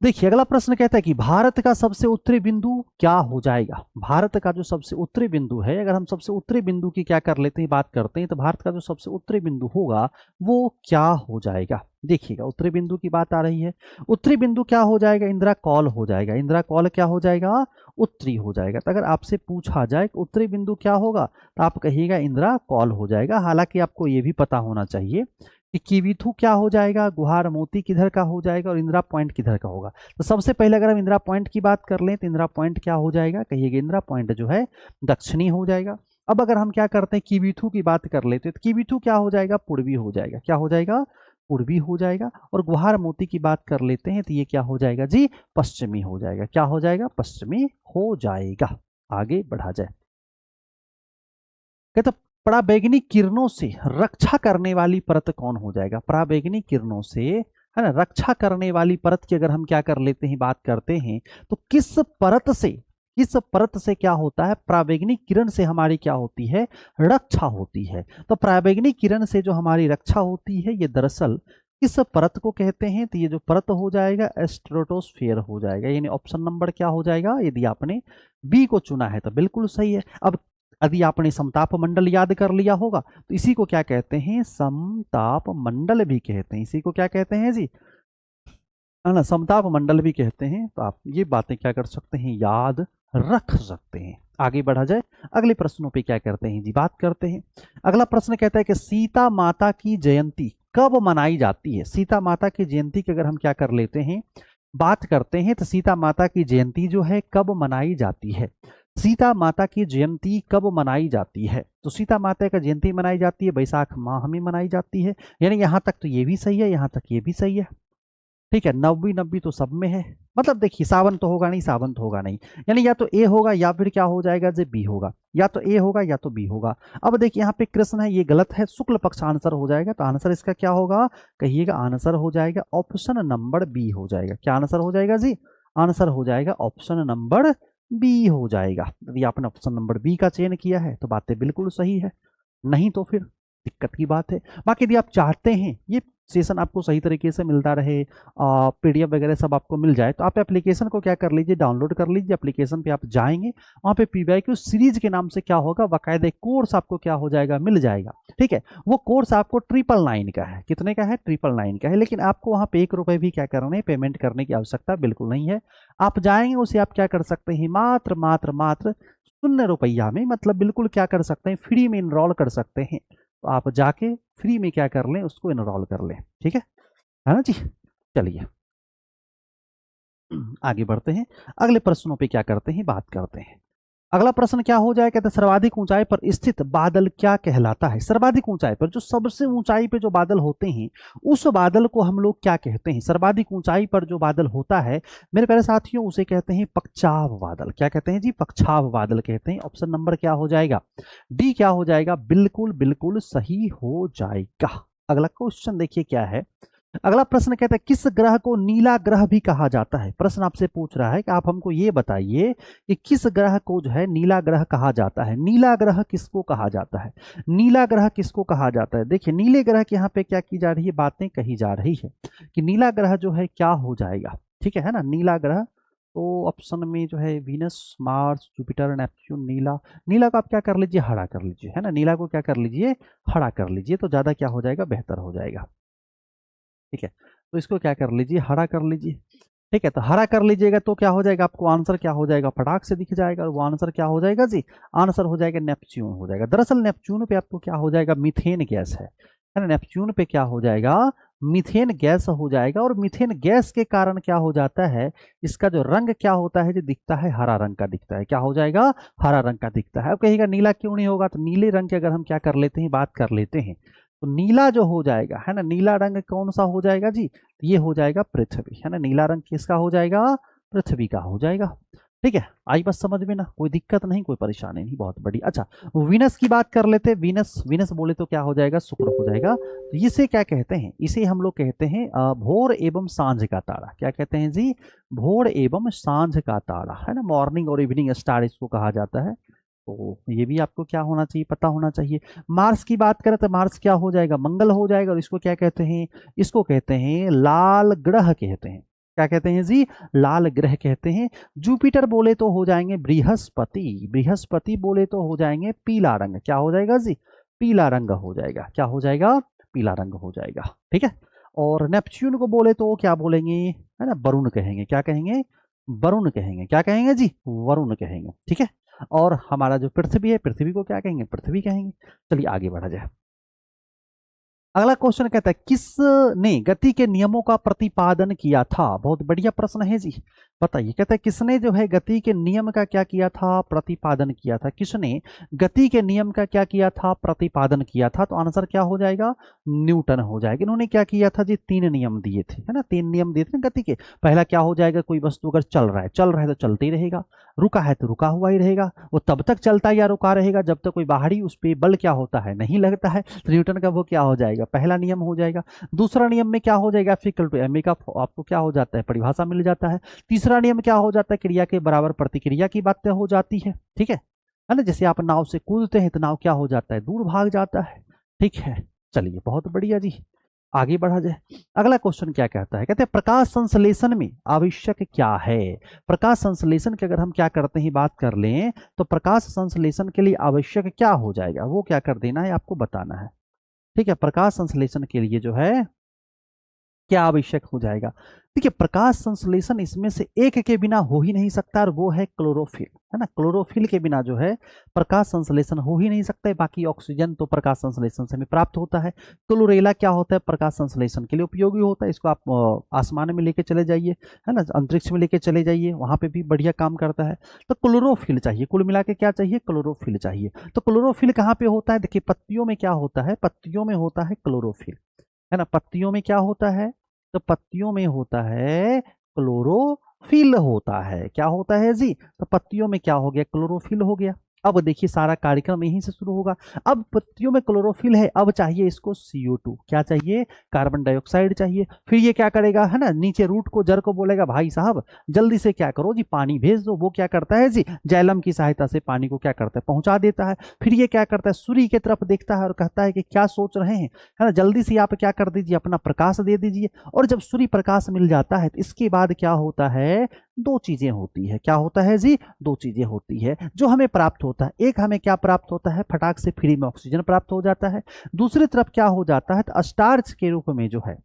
देखिए अगला प्रश्न कहता है कि भारत का सबसे उत्तरी बिंदु क्या हो जाएगा। भारत का जो सबसे उत्तरी बिंदु है, अगर हम सबसे उत्तरी बिंदु की क्या कर लेते हैं, बात करते हैं, तो भारत का जो सबसे उत्तरी बिंदु होगा वो क्या हो जाएगा। देखिएगा उत्तरी बिंदु की बात आ रही है, उत्तरी बिंदु क्या हो जाएगा, इंदिरा कॉल हो जाएगा। इंदिरा कॉल क्या हो जाएगा, उत्तरी हो जाएगा। तो अगर आपसे पूछा जाए कि उत्तरी बिंदु क्या होगा, तो आप कहिएगा इंदिरा कॉल हो जाएगा। हालांकि आपको ये भी पता होना चाहिए कि कीवीथू क्या हो जाएगा, गुहार मोती किधर का हो जाएगा और इंदिरा पॉइंट किधर का होगा। तो सबसे पहले अगर हम इंदिरा पॉइंट की बात कर लें तो इंदिरा पॉइंट क्या हो जाएगा, कहिएगा इंदिरा पॉइंट जो है दक्षिणी हो जाएगा। अब अगर हम क्या करते हैं, कीवीथू की बात कर लेते हैं तो कीवीथू क्या हो जाएगा, पूर्वी हो जाएगा। क्या हो जाएगा, पूर्वी हो जाएगा। और गुहार मोती की बात कर लेते हैं तो ये क्या हो जाएगा जी, पश्चिमी हो जाएगा। क्या हो जाएगा, पश्चिमी हो जाएगा। आगे बढ़ा जाए, कहते पराबैंगनी किरणों से रक्षा करने वाली परत कौन हो जाएगा। पराबैंगनी किरणों से, है ना, रक्षा करने वाली परत की अगर हम क्या कर लेते हैं, बात करते हैं, तो किस परत से क्या होता है, पराबैंगनी किरण से हमारी क्या होती है, रक्षा होती है। तो पराबैंगनी किरण से जो हमारी रक्षा होती है, ये दरअसल किस परत को कहते हैं, तो ये जो परत हो जाएगा स्ट्रेटोस्फेयर हो जाएगा। यानी ऑप्शन नंबर क्या हो जाएगा, यदि आपने बी को चुना है तो बिल्कुल सही है। अब यदि आपने समताप मंडल याद कर लिया होगा तो इसी को क्या कहते हैं, समताप मंडल भी कहते हैं। इसी को क्या कहते हैं जी, है ना, समताप मंडल भी कहते हैं। तो आप ये बातें क्या कर सकते हैं, याद रख सकते हैं। आगे बढ़ा जाए, अगले प्रश्नों पे क्या करते हैं जी, बात करते हैं। अगला प्रश्न कहता है कि सीता माता की जयंती कब मनाई जाती है। सीता माता की जयंती की अगर हम क्या कर लेते हैं, बात करते हैं, तो सीता माता की जयंती जो है कब मनाई जाती है। सीता माता की जयंती कब मनाई जाती है, तो सीता माता का जयंती मनाई जाती है बैसाख माह में मनाई जाती है। यानी यहां तक तो ये भी सही है, यहां तक ये भी सही है। ठीक है, नब्बी नब्बी तो सब में है। मतलब देखिए सावन तो होगा नहीं, सावन तो होगा नहीं, यानी या तो ए होगा या फिर क्या हो जाएगा जे बी होगा, या तो ए होगा या तो बी होगा। अब देखिए यहाँ पे कृष्ण है, ये गलत है, शुक्ल पक्ष आंसर हो जाएगा। तो आंसर इसका क्या होगा, कहिएगा आंसर हो जाएगा ऑप्शन नंबर बी हो जाएगा। क्या आंसर हो जाएगा जी, आंसर हो जाएगा ऑप्शन नंबर बी हो जाएगा। यदि आपने ऑप्शन नंबर बी का चयन किया है तो बातें बिल्कुल सही है, नहीं तो फिर दिक्कत की बात है। बाकी यदि आप चाहते हैं ये सेशन आपको सही तरीके से मिलता रहे, पीडीएफ वगैरह सब आपको मिल जाए, तो आप एप्लीकेशन को क्या कर लीजिए, डाउनलोड कर लीजिए। एप्लीकेशन पे आप जाएंगे, वहाँ पे पीवाईक्यू सीरीज के नाम से क्या होगा, बाकायदा कोर्स आपको क्या हो जाएगा, मिल जाएगा। ठीक है, वो कोर्स आपको 999 का है। कितने का है, 999 का है। लेकिन आपको वहाँ पे 1 रुपये भी क्या करना है, पेमेंट करने की आवश्यकता बिल्कुल नहीं है। आप जाएंगे, उसे आप क्या कर सकते हैं, मात्र मात्र मात्र 0 रुपया में, मतलब बिल्कुल क्या कर सकते हैं, फ्री में इनरोल कर सकते हैं। तो आप जाके फ्री में क्या कर लें, उसको इनरोल कर लें। ठीक है ना जी। चलिए आगे बढ़ते हैं, अगले प्रश्नों पे क्या करते हैं, बात करते हैं। अगला प्रश्न क्या हो जाए, कहते हैं सर्वाधिक ऊंचाई पर स्थित बादल क्या कहलाता है। सर्वाधिक ऊंचाई पर, जो सबसे ऊंचाई पे जो बादल होते हैं, उस बादल को हम लोग क्या कहते हैं। सर्वाधिक ऊंचाई पर जो बादल होता है मेरे प्यारे साथियों, उसे कहते हैं पक्षाव बादल। क्या कहते हैं जी, पक्षाव बादल कहते हैं। ऑप्शन नंबर क्या हो जाएगा, डी क्या हो जाएगा, बिल्कुल बिल्कुल सही हो जाएगा। अगला क्वेश्चन देखिए क्या है। अगला प्रश्न कहता है किस ग्रह को नीला ग्रह भी कहा जाता है। प्रश्न आपसे पूछ रहा है कि आप हमको ये बताइए कि किस ग्रह को जो है नीला ग्रह कहा जाता है। नीला ग्रह किसको कहा जाता है, नीला ग्रह किसको कहा जाता है। देखिए नीले ग्रह के यहाँ पे क्या की जा रही है, बातें कही जा रही है कि नीला ग्रह जो है क्या हो जाएगा। ठीक है ना, नीला ग्रह, तो ऑप्शन में जो है वीनस, मार्स, जुपिटर, नेपच्यून, नीला। नीला को आप क्या कर लीजिए, हरा कर लीजिए, है ना, नीला को क्या कर लीजिए, हरा कर लीजिए, तो ज्यादा क्या हो जाएगा, बेहतर हो जाएगा। ठीक है, तो इसको क्या कर लीजिए, हरा कर लीजिए। ठीक है, तो हरा कर लीजिएगा तो क्या हो जाएगा, आपको आंसर क्या हो जाएगा, फटाक से दिख जाएगा, और वो आंसर क्या हो जाएगा जी, आंसर हो जाएगा नेपच्यून हो जाएगा। दरअसल नेपच्यून पे आपको क्या हो जाएगा, मीथेन गैस है ना, नेपच्यून पे क्या हो जाएगा, मीथेन गैस हो जाएगा। और मीथेन गैस के कारण क्या हो जाता है, इसका जो रंग क्या होता है, जो दिखता है हरा रंग का दिखता है, क्या हो जाएगा, हरा रंग का दिखता है। अब कहिएगा नीला क्यों नहीं होगा, तो नीले रंग की अगर हम क्या कर लेते हैं, बात कर लेते हैं, तो नीला जो हो जाएगा है ना, नीला रंग कौन सा हो जाएगा जी, तो ये हो जाएगा पृथ्वी है ना, नीला रंग किसका हो जाएगा, पृथ्वी का हो जाएगा। ठीक है, आई बस समझ में ना, कोई दिक्कत नहीं, कोई परेशानी नहीं, बहुत बड़ी। अच्छा, वीनस की बात कर लेते हैं, वीनस, वीनस बोले तो क्या हो जाएगा, शुक्र हो जाएगा। तो इसे क्या कहते हैं, इसे हम लोग कहते हैं भोर एवं सांझ का तारा। क्या कहते हैं जी, भोर एवं सांझ का तारा है ना, मॉर्निंग और इवनिंग स्टार इसको कहा जाता है। तो ये भी आपको क्या होना चाहिए, पता होना चाहिए। मार्स की बात करें तो मार्स क्या हो जाएगा, मंगल हो जाएगा, और इसको क्या कहते हैं, इसको कहते हैं लाल ग्रह कहते हैं। क्या कहते हैं जी, लाल ग्रह कहते हैं। जुपिटर बोले तो हो जाएंगे बृहस्पति, बृहस्पति बोले तो हो जाएंगे पीला रंग, क्या हो जाएगा जी, पीला रंग हो जाएगा, क्या हो जाएगा, पीला रंग हो जाएगा। ठीक है, और नेपच्यून को बोले तो क्या बोलेंगे, है ना, वरुण कहेंगे, क्या कहेंगे, वरुण कहेंगे, क्या कहेंगे जी, वरुण कहेंगे। ठीक है, और हमारा जो पृथ्वी है, पृथ्वी को क्या कहेंगे, पृथ्वी कहेंगे। चलिए आगे बढ़ा जाए। अगला क्वेश्चन कहता है किसने गति के नियमों का प्रतिपादन किया था, बहुत बढ़िया प्रश्न है जी, बताइए। कहता है किसने जो है गति के नियम का क्या किया था, प्रतिपादन किया था, किसने गति के नियम का क्या किया था, प्रतिपादन किया था। तो आंसर क्या हो जाएगा, न्यूटन हो जाएगा। इन्होंने क्या किया था जी, 3 नियम दिए थे है ना, 3 नियम दिए थे ना गति के। पहला क्या हो जाएगा, कोई वस्तु अगर चल रहा है, चल रहा है तो चलते ही रहेगा, रुका है तो रुका हुआ ही रहेगा, वो तब तक चलता या रुका रहेगा जब तक कोई बाहरी उस पर बल क्या होता है, नहीं लगता है। तो न्यूटन का वो क्या हो जाएगा, पहला नियम हो जाएगा। दूसरा नियम में क्या हो जाएगा, F = ma का आपको क्या हो जाता है, परिभाषा मिल जाता है। तीसरा नियम क्या हो जाता है, क्रिया के बराबर प्रतिक्रिया की बातें हो जाती है। ठीक है ना, जैसे आप नाव से कूदते हैं तो नाव क्या हो जाता है, दूर भाग जाता है। ठीक है, चलिए बहुत बढ़िया जी, आगे बढ़ा जाए। अगला क्वेश्चन क्या कहता है, कहते हैं प्रकाश संश्लेषण में आवश्यक क्या है। प्रकाश संश्लेषण की अगर हम क्या करते हैं, बात कर लें, तो प्रकाश संश्लेषण के लिए आवश्यक क्या हो जाएगा, वो क्या कर देना है, आपको बताना है। ठीक है, प्रकाश संश्लेषण के लिए जो है क्या आवश्यक हो जाएगा। देखिए, प्रकाश संश्लेषण इसमें से एक के बिना हो ही नहीं सकता, और वो है क्लोरोफिल है ना, क्लोरोफिल के बिना जो है प्रकाश संश्लेषण हो ही नहीं सकता है। बाकी ऑक्सीजन तो प्रकाश संश्लेषण से हमें प्राप्त होता है। क्लोरेला क्या होता है, प्रकाश संश्लेषण के लिए उपयोगी होता है। इसको आप आसमान में लेके चले जाइए है ना, अंतरिक्ष में लेके चले जाइए, वहां पे भी बढ़िया काम करता है। तो क्लोरोफिल चाहिए, कुल मिला के क्या चाहिए, क्लोरोफिल चाहिए। तो क्लोरोफिल कहाँ पे होता है, देखिए पत्तियों में क्या होता है, पत्तियों में होता है क्लोरोफिल है ना, पत्तियों में क्या होता है, तो पत्तियों में होता है क्लोरोफिल होता है। क्या होता है जी, तो पत्तियों में क्या हो गया, क्लोरोफिल हो गया। अब देखिए सारा कार्यक्रम यहीं से शुरू होगा। अब पत्तियों में क्लोरोफिल है, अब चाहिए इसको CO2, क्या चाहिए, कार्बन डाइऑक्साइड चाहिए। फिर ये क्या करेगा है ना, नीचे रूट को, जड़ को बोलेगा भाई साहब जल्दी से क्या करो जी, पानी भेज दो। वो क्या करता है जी, जाइलम की सहायता से पानी को क्या करता है, पहुंचा देता है। फिर ये क्या करता है, सूर्य की तरफ देखता है और कहता है कि क्या सोच रहे हैं है ना, जल्दी से आप क्या कर दीजिए, अपना प्रकाश दे दीजिए। और जब सूर्य प्रकाश मिल जाता है तो इसके बाद क्या होता है, 2 चीजें होती है। क्या होता है जी, 2 चीजें होती है जो हमें प्राप्त होता है। एक हमें क्या प्राप्त होता है, फटाक से फ्री में ऑक्सीजन प्राप्त हो जाता है। दूसरी तरफ क्या हो जाता है, तो स्टार्च के रूप में जो है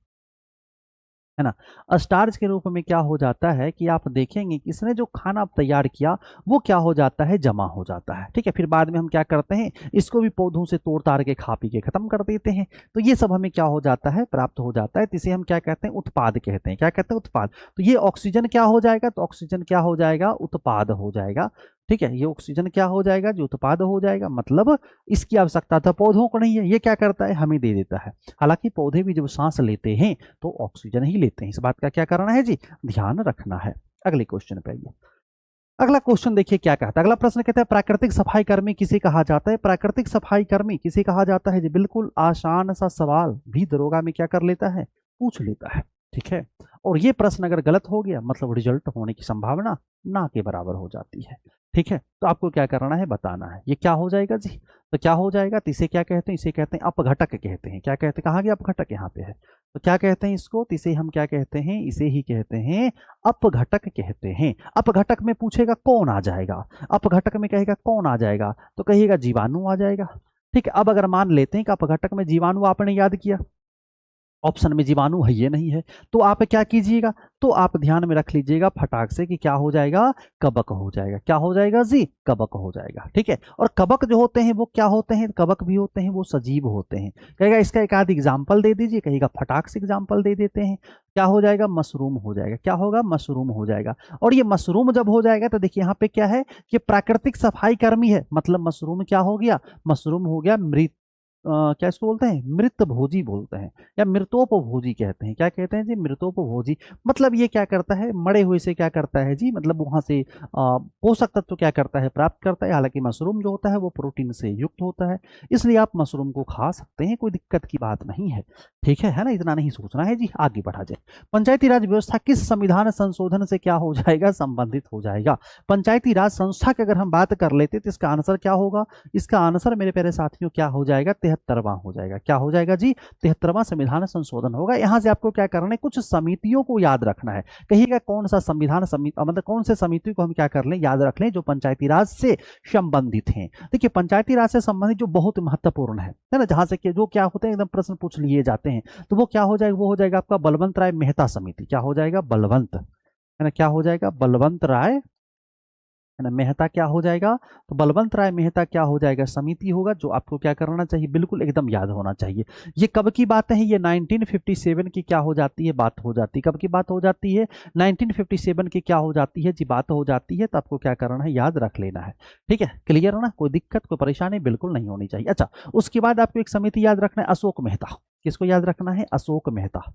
ना, स्टार्च के रूप में क्या हो जाता है कि आप देखेंगे कि इसने जो खाना तैयार किया वो क्या हो जाता है, जमा हो जाता है। ठीक है, फिर बाद में हम क्या करते हैं, इसको भी पौधों से तोड़ ताड़ के खा पी के खत्म कर देते हैं। तो ये सब हमें क्या हो जाता है, प्राप्त हो जाता है। तो इसे हम क्या कहते हैं, उत्पाद कहते हैं। क्या कहते हैं, उत्पाद। तो ये ऑक्सीजन क्या हो जाएगा, तो ऑक्सीजन क्या हो जाएगा, उत्पाद हो जाएगा। ठीक है, ये ऑक्सीजन क्या हो जाएगा, जो उत्पाद हो जाएगा। मतलब इसकी आवश्यकता तो पौधों को नहीं है, ये क्या करता है, हमें दे देता है। हालांकि पौधे भी जब सांस लेते हैं तो ऑक्सीजन ही लेते हैं, इस बात का क्या करना है जी, ध्यान रखना है। अगले क्वेश्चन पे आइए। अगला क्वेश्चन देखिए क्या कहता है। अगला प्रश्न कहता है प्राकृतिक सफाई कर्मी किसे कहा जाता है। प्राकृतिक सफाई कर्मी किसे कहा जाता है जी, बिल्कुल आसान सा सवाल भी दरोगा में क्या कर लेता है, पूछ लेता है। ठीक है, और ये प्रश्न अगर गलत हो गया मतलब रिजल्ट होने की संभावना ना के बराबर हो जाती है। ठीक है, तो आपको क्या करना है, बताना है ये क्या हो जाएगा जी। तो क्या हो जाएगा, तो इसे क्या कहते हैं, इसे कहते हैं अपघटक कहते हैं। क्या कहते हैं, कहाँ गया अपघटक, यहाँ पे है। तो क्या कहते हैं इसको, तो इसे हम क्या कहते हैं, इसे ही कहते हैं अपघटक कहते हैं। अपघटक में पूछेगा कौन आ जाएगा, अपघटक में कहेगा कौन आ जाएगा, तो कहिएगा जीवाणु आ जाएगा। ठीक है, अब अगर मान लेते हैं कि अपघटक में जीवाणु आपने याद किया, ऑप्शन में जीवाणु है ये नहीं है, तो आप क्या कीजिएगा, तो आप ध्यान में रख लीजिएगा फटाक से कि क्या हो जाएगा, कवक हो जाएगा। क्या हो जाएगा जी, कवक हो जाएगा। ठीक है, और कवक जो होते हैं वो क्या होते हैं, कवक भी होते हैं वो सजीव होते हैं। कहेगा इसका एक आध एग्जाम्पल दे दीजिए, कहेगा फटाक से एग्जाम्पल दे देते हैं। क्या हो जाएगा, मशरूम हो जाएगा। क्या होगा, मशरूम हो जाएगा। और ये मशरूम जब हो जाएगा तो देखिए यहाँ पे क्या है कि प्राकृतिक सफाई कर्मी है, मतलब मशरूम क्या हो गया, मशरूम हो गया मृत क्या इसको बोलते हैं, मृत भोजी बोलते हैं, या मृतोपभोजी कहते हैं। क्या कहते हैं जी, मृतोपभोजी। मतलब ये क्या करता है, मरे हुए से क्या करता है जी, मतलब वहां से पोषक तत्व तो क्या करता है, प्राप्त करता है। हालांकि मशरूम जो होता है वो प्रोटीन से युक्त होता है, इसलिए आप मशरूम को खा सकते हैं, कोई दिक्कत की बात नहीं है। ठीक है ना, इतना नहीं सोचना है जी, आगे बढ़ा जाए। पंचायती राज व्यवस्था किस संविधान संशोधन से क्या हो जाएगा, संबंधित हो जाएगा। पंचायती राज संस्था की अगर हम बात कर लेते तो इसका आंसर क्या होगा, इसका आंसर मेरे प्यारे साथियों क्या हो जाएगा, 73वां हो जाएगा। क्या हो जाएगा जी, 73वां संविधान संशोधन होगा। यहां से आपको क्या करना है, कुछ समितियों को याद रखना है। कहिएगा कौन सा संविधान समिति, मतलब कौन से समिति को हम क्या कर लें, याद रख लें, जो पंचायती राज से संबंधित हैं। देखिए पंचायती राज से संबंधित जो बहुत महत्वपूर्ण है ना, जहां से जो क्या होते हैं एकदम प्रश्न पूछ लिए जाते हैं, तो वो क्या हो जाएगा, वो हो जाएगा आपका बलवंत राय मेहता समिति। क्या हो जाएगा, बलवंत, है ना, क्या हो जाएगा, बलवंत राय, है ना, मेहता क्या हो जाएगा, तो बलवंत राय मेहता क्या हो जाएगा, समिति होगा। जो आपको क्या करना चाहिए, बिल्कुल एकदम याद होना चाहिए। ये कब की बात है, ये 1957 की क्या हो जाती है, बात हो जाती है। कब की बात हो जाती है, 1957 की क्या हो जाती है जी, बात हो जाती है। तो आपको क्या करना है, याद रख लेना है। ठीक है, क्लियर है ना, कोई दिक्कत कोई परेशानी बिल्कुल नहीं होनी चाहिए। अच्छा, उसके बाद आपको एक समिति याद रखना है, अशोक मेहता। किसको याद रखना है, अशोक मेहता।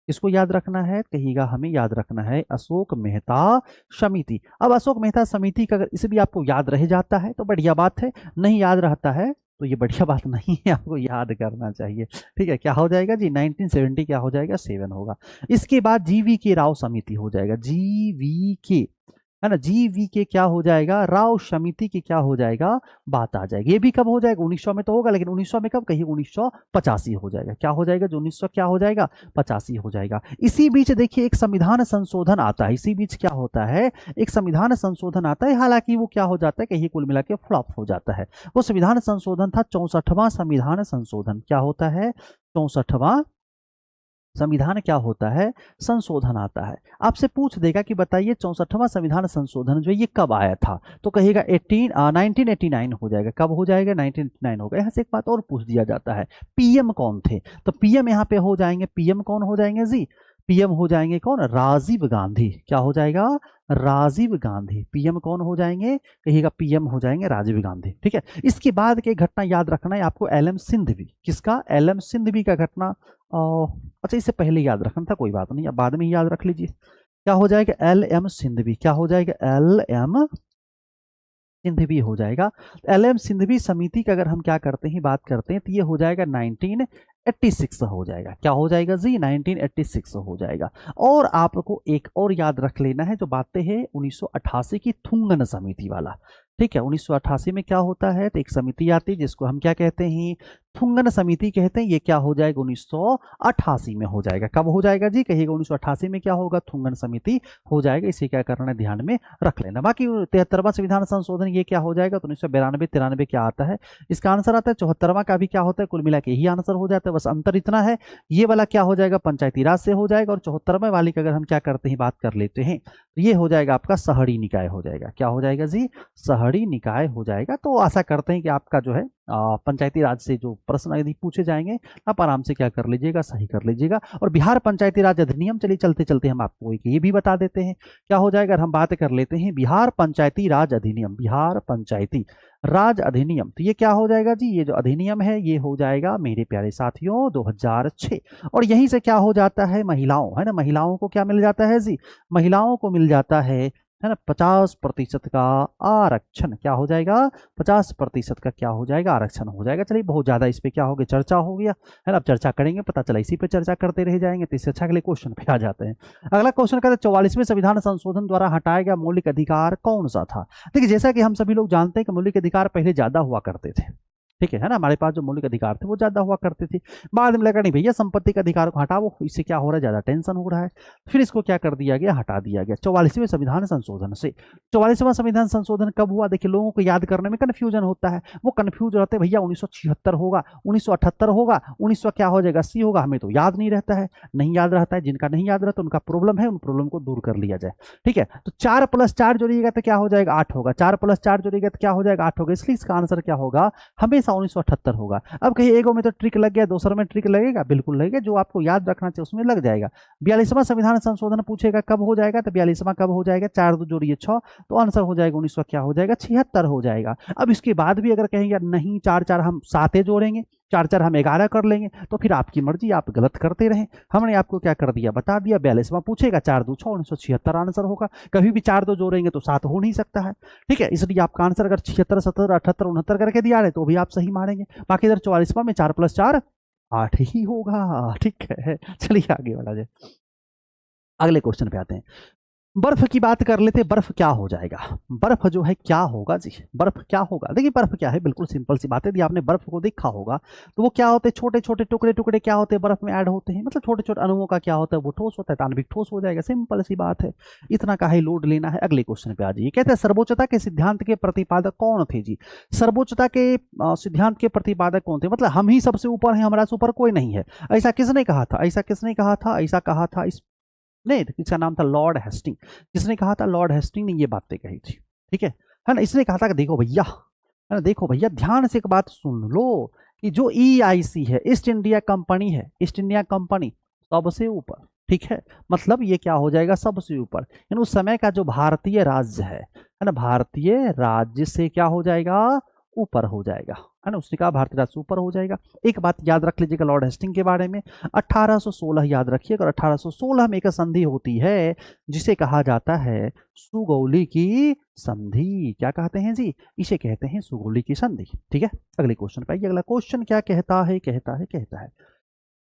इसको याद रखना है, कहिएगा हमें याद रखना है, अशोक मेहता समिति। अब अशोक मेहता समिति का अगर इसे भी आपको याद रह जाता है तो बढ़िया बात है, नहीं याद रहता है तो ये बढ़िया बात नहीं है, आपको याद करना चाहिए। ठीक है, क्या हो जाएगा जी, 1970 क्या हो जाएगा, 7 होगा। इसके बाद जीवी के राव समिति हो जाएगा, जीवी के, है ना, जीवी के क्या हो जाएगा, राव समिति की क्या हो जाएगा, बात आ जाएगी। ये भी कब हो जाएगा, 1900 में तो होगा, लेकिन 1900 में कब, कहीं 1985 हो जाएगा। क्या हो जाएगा, जो 1900 क्या हो जाएगा, 85 हो जाएगा। इसी बीच देखिए एक संविधान संशोधन आता है, इसी बीच क्या होता है, एक संविधान संशोधन आता है। हालांकि वो क्या हो जाता है, कहीं कुल मिला के फ्लॉप हो जाता है। वो संविधान संशोधन था 64वां संविधान संशोधन। क्या होता है, 64वां संविधान क्या होता है, संशोधन आता है। आपसे पूछ देगा कि बताइए 64वां संविधान संशोधन जो ये कब आया था, तो कहेगा 1989 हो जाएगा। कब हो जाएगा, 1989 होगा। यहाँ से एक बात और पूछ दिया जाता है, पीएम कौन थे, तो पीएम यहाँ पे हो जाएंगे, पीएम कौन हो जाएंगे जी, पीएम हो जाएंगे कौन, राजीव गांधी। क्या हो जाएगा, राजीव गांधी। पीएम कौन हो जाएंगे, कहिएगा पीएम हो जाएंगे राजीव गांधी। ठीक है, इसके बाद के घटना याद रखना है आपको, एलएम सिंधवी। किसका, एलएम सिंधवी का घटना। अच्छा, इससे पहले याद रखना था, कोई बात नहीं, अब बाद में ही याद रख लीजिए। क्या हो जाएगा, एलएम सिंधवी। क्या हो जाएगा, एलएम सिंधवी हो जाएगा। एलएम सिंधवी समिति का अगर हम क्या करते हैं, बात करते हैं, तो ये हो जाएगा 1986 हो जाएगा। क्या हो जाएगा जी, 1986 हो जाएगा। और आपको एक और याद रख लेना है, जो बातें हैं 1988 की थुंगन समिति वाला। ठीक है, 1988 में क्या होता है, तो एक समिति आती है जिसको हम क्या कहते हैं, थुंगन समिति कहते हैं। ये क्या हो जाएगा, 1988 में हो जाएगा। कब हो जाएगा जी, कहिएगा 1988 में क्या होगा, थुंगन समिति हो जाएगा। इसे क्या करना है, ध्यान में रख लेना। बाकी 73वां संविधान संशोधन ये क्या हो जाएगा, तो 1992-93 क्या आता है, इसका आंसर आता है। 74वां का भी क्या होता है, कुल मिला के यही आंसर हो जाता है, बस अंतर इतना है, ये वाला क्या हो जाएगा, पंचायती राज से हो जाएगा। और 74वें वाली का अगर हम क्या करते हैं, बात कर लेते हैं, तो ये हो जाएगा आपका शहरी निकाय हो जाएगा। क्या हो जाएगा जी, शहरी निकाय हो जाएगा। तो आशा करते हैं कि आपका जो है पंचायती राज से जो प्रश्न यदि पूछे जाएंगे, आप आराम से क्या कर लीजिएगा, सही कर लीजिएगा। और बिहार पंचायती राज अधिनियम, चलिए चलते चलते हम आपको एक ये भी बता देते हैं, क्या हो जाएगा, अगर हम बात कर लेते हैं बिहार पंचायती राज अधिनियम, बिहार पंचायती राज अधिनियम, तो ये क्या हो जाएगा जी, ये जो अधिनियम है ये हो जाएगा मेरे प्यारे साथियों 2006। और यहीं से क्या हो जाता है, महिलाओं, है ना, महिलाओं को क्या मिल जाता है जी, महिलाओं को मिल जाता है ना, 50% का आरक्षण। क्या हो जाएगा, 50% का क्या हो जाएगा, आरक्षण हो जाएगा। चलिए बहुत ज्यादा इस पे क्या हो गया, चर्चा हो गया, है ना। अब चर्चा करेंगे, पता चला इसी पे चर्चा करते रह जाएंगे। तो इससे अच्छा अगले क्वेश्चन पे आ जाते हैं। अगला क्वेश्चन कहता है 44वें संविधान संशोधन द्वारा हटाया गया मौलिक अधिकार कौन सा था। देखिए जैसा कि हम सभी लोग जानते हैं कि मौलिक अधिकार पहले ज्यादा हुआ करते थे, ठीक है ना, हमारे पास जो मौलिक अधिकार थे वो ज्यादा हुआ करते थे। बाद में लगा नहीं भैया संपत्ति का अधिकार को हटाओ, इससे क्या हो रहा है, ज्यादा टेंशन हो रहा है, फिर इसको क्या कर दिया गया, हटा दिया गया 44वें संविधान संशोधन से। 44वां संविधान संशोधन कब हुआ, देखिए लोगों को याद करने में कंफ्यूजन होता है, वो कंफ्यूज रहते हैं भैया 1976 होगा, 1978 होगा, 1900 क्या हो जाएगा 80 होगा, हमें तो याद नहीं रहता है, नहीं याद रहता है, जिनका नहीं याद रहता उनका प्रॉब्लम है, उन प्रॉब्लम को दूर कर लिया जाए। ठीक है, तो 4+4 जोड़िएगा तो क्या हो जाएगा 8 होगा, 4+4 जोड़िएगा तो क्या हो जाएगा 8 होगा, इसलिए इसका आंसर क्या होगा, हमेशा 1978 होगा। अब कहीं एगो में तो ट्रिक लग गया, दूसरे में ट्रिक लगेगा, बिल्कुल लगेगा, जो आपको याद रखना चाहिए उसमें लग जाएगा। 42वां संविधान संशोधन पूछेगा कब हो जाएगा, तो 42वां कब हो जाएगा, 4 2 जोड़िए 6, तो आंसर हो जाएगा 1900 क्या हो जाएगा 76 हो जाएगा। अब इसके बाद भी अगर कहेंगे नहीं 4 4 हम 7 जोड़ेंगे, 4 4 हम 11 कर लेंगे, तो फिर आपकी मर्जी, आप गलत करते रहें। हमने आपको क्या कर दिया, बता दिया, 42वां पूछेगा 4 2 6 1976 आंसर होगा। कभी भी 4 2 जोड़ेंगे तो 7 हो नहीं सकता है। ठीक है, इसलिए आपका आंसर अगर 76 77 78 69 करके दिया है तो भी आप सही मारेंगे। बाकी इधर 44वां में 4+4 8 ही होगा। ठीक है, चलिए आगे बढ़ा जाए, अगले क्वेश्चन पे आते हैं। बर्फ की बात कर लेते, बर्फ क्या हो जाएगा, बर्फ जो है क्या होगा जी, बर्फ क्या होगा। देखिए बर्फ क्या है, बिल्कुल सिंपल सी बात है, यदि आपने बर्फ को देखा होगा तो वो क्या होते हैं, छोटे छोटे टुकड़े टुकड़े क्या होते हैं बर्फ में ऐड होते हैं, मतलब छोटे छोटे अणुओं का क्या होता है, वो ठोस होता है, तो आणविक ठोस हो जाएगा, सिंपल सी बात है, इतना का ही लोड लेना है। अगले क्वेश्चन पे आ जाइए, कहते हैं सर्वोच्चता के सिद्धांत के प्रतिपादक कौन थे जी, सर्वोच्चता के सिद्धांत के प्रतिपादक कौन थे, मतलब हम ही सबसे ऊपर हैं, हमारा से ऊपर कोई नहीं है, ऐसा किसने कहा था, ऐसा किसने कहा था, ऐसा कहा था इस नहीं, इसका नाम था लॉर्ड हेस्टिंग। किसने कहा था, लॉर्ड हेस्टिंग ने ये बातें कही थी। ठीक है ना, इसने कहा था कि देखो भैया, है ना, देखो भैया ध्यान से एक बात सुन लो कि जो EIC है, ईस्ट इंडिया कंपनी है, ईस्ट इंडिया कंपनी सबसे ऊपर, ठीक है, मतलब ये क्या हो जाएगा सबसे ऊपर, यानी उस समय का जो भारतीय राज्य है ना, भारतीय राज्य से क्या हो जाएगा ऊपर हो जाएगा, है ना, उसने कहा भारतीय राज्य से ऊपर हो जाएगा। एक बात याद रख लीजिएगा लॉर्ड हेस्टिंग के बारे में, 1816 याद रखिए, अगर 1816 में एक संधि होती है जिसे कहा जाता है सुगौली की संधि, क्या कहते हैं जी, इसे कहते हैं सुगौली की संधि। ठीक है, अगले क्वेश्चन पे आइए, अगला क्वेश्चन क्या कहता है, कहता है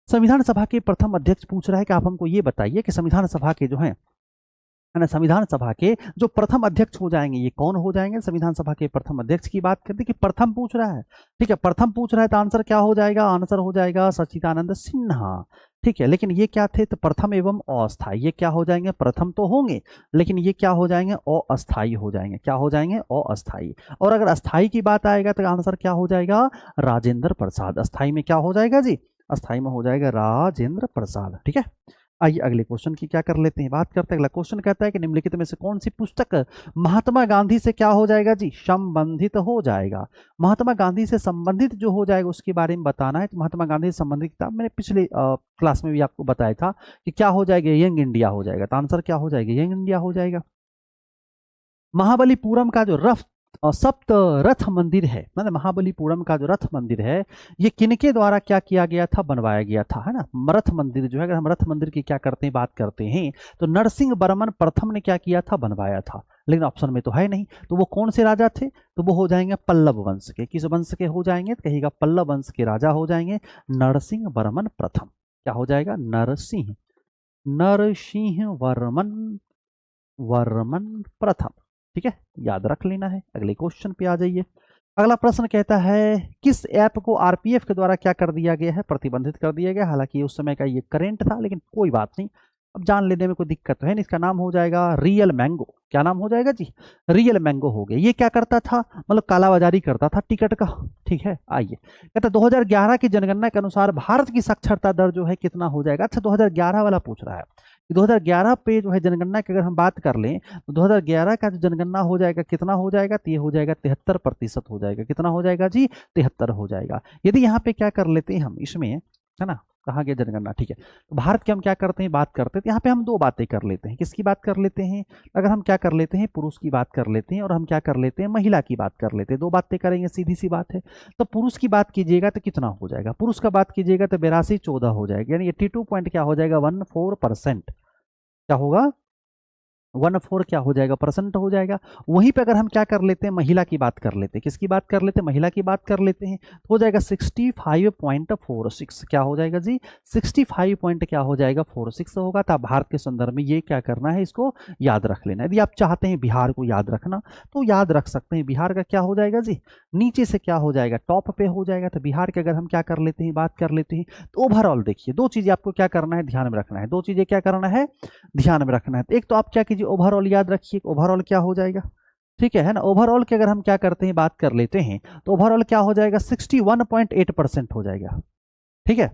संविधान सभा के प्रथम अध्यक्ष पूछ रहा है कि आप हमको ये बताइए कि संविधान सभा के जो है ना, संविधान सभा के जो प्रथम अध्यक्ष हो जाएंगे ये कौन हो जाएंगे, संविधान सभा के प्रथम अध्यक्ष की बात करते कि प्रथम पूछ रहा है। ठीक है, प्रथम पूछ रहा है तो आंसर क्या हो जाएगा, आंसर हो जाएगा सच्चिदानंद सिन्हा। ठीक है, लेकिन ये क्या थे, तो प्रथम एवं अस्थायी, ये क्या हो जाएंगे, प्रथम तो होंगे लेकिन ये क्या हो जाएंगे, अस्थायी हो जाएंगे, क्या हो जाएंगे, अस्थायी। और अगर अस्थायी की बात आएगा तो आंसर क्या हो जाएगा, राजेंद्र प्रसाद। अस्थायी में क्या हो जाएगा जी, अस्थायी में हो जाएगा राजेंद्र प्रसाद। ठीक है, आइए अगले क्वेश्चन की क्या कर लेते हैं, बात करते हैं। अगला क्वेश्चन कहता है कि निम्नलिखित में से कौन सी पुस्तक महात्मा गांधी से क्या हो जाएगा जी, संबंधित हो जाएगा। महात्मा गांधी से संबंधित जो हो जाएगा उसके बारे में बताना है। तो महात्मा गांधी से संबंधित किताब मैंने पिछले क्लास में भी आपको बताया था कि क्या हो जाएगा, यंग इंडिया हो जाएगा, तो आंसर क्या हो जाएगा, यंग इंडिया हो जाएगा। महाबलीपुरम का जो सप्त रथ मंदिर है, मतलब महाबलीपुरम का जो रथ मंदिर है ये किनके द्वारा क्या किया गया था, बनवाया गया था, है ना। रथ मंदिर जो है, अगर हम रथ मंदिर की क्या करते हैं, बात करते हैं, तो नरसिंह वर्मन प्रथम ने क्या किया था, बनवाया था, लेकिन ऑप्शन में तो है नहीं। तो वो कौन से राजा थे, तो वो हो जाएंगे पल्लव वंश के। किस वंश के हो जाएंगे, तो कहेगा पल्लव वंश के राजा हो जाएंगे नरसिंह वर्मन प्रथम। क्या हो जाएगा, नरसिंह वर्मन प्रथम। ठीक है, याद रख लेना है। अगले क्वेश्चन पे आ जाइए, अगला प्रश्न कहता है किस ऐप को आरपीएफ के द्वारा क्या कर दिया गया है, प्रतिबंधित कर दिया गया। हालांकि उस समय का ये करेंट था, लेकिन कोई बात नहीं, अब जान लेने में कोई दिक्कत तो है नहीं। इसका नाम हो जाएगा रियल मैंगो। क्या नाम हो जाएगा जी, रियल मैंगो हो गया। ये क्या करता था, मतलब कालाबाजारी करता था टिकट का। ठीक है, आइए, कहता 2011 की जनगणना के अनुसार भारत की साक्षरता दर जो है कितना हो जाएगा। अच्छा, 2011 वाला पूछ रहा है, 2011 पे जो है जनगणना की अगर हम बात कर लें तो 2011 का जो जनगणना हो जाएगा कितना हो जाएगा, तो ये हो जाएगा 73% हो जाएगा। कितना हो जाएगा जी, 73 हो जाएगा। यदि यहाँ पे क्या कर लेते हैं हम इसमें, है ना, कहाँ गया जनगणना, ठीक है, तो भारत के हम क्या करते हैं, बात करते हैं, तो यहाँ पे हम दो बातें कर लेते हैं। किसकी बात कर लेते हैं, अगर हम क्या कर लेते हैं, पुरुष की बात कर लेते हैं, और हम क्या कर लेते हैं, महिला की बात कर लेते हैं। दो बातें करेंगे, सीधी सी बात है। तो पुरुष की बात कीजिएगा तो कितना हो जाएगा, पुरुष का बात कीजिएगा तो 82 14 हो जाएगा, यानी 82 पॉइंट क्या हो जाएगा, 14%। क्या होगा, 1/4 क्या हो जाएगा परसेंट हो जाएगा। वहीं पे अगर हम क्या कर लेते हैं महिला की बात कर लेते हैं, किसकी बात कर लेते हैं महिला की बात कर लेते हैं, तो हो जाएगा 65.46 क्या हो जाएगा जी 65 पॉइंट क्या हो जाएगा 46 होगा। तो भारत के संदर्भ में ये क्या करना है इसको याद रख लेना। यदि आप चाहते हैं बिहार को याद रखना तो याद रख सकते हैं। बिहार का क्या हो जाएगा जी नीचे से क्या हो जाएगा टॉप पे हो जाएगा। तो बिहार के अगर हम क्या कर लेते हैं बात कर लेते हैं तो ओवरऑल देखिए दो चीजें आपको क्या करना है ध्यान में रखना है, दो चीजें क्या करना है ध्यान में रखना है। तो एक तो आप क्या कीजिए ओवरऑल याद रखिए, ओवरऑल क्या हो जाएगा ठीक है ना। ओवरऑल की अगर हम क्या करते हैं बात कर लेते हैं तो ओवरऑल क्या हो जाएगा 61.8% हो जाएगा। ठीक है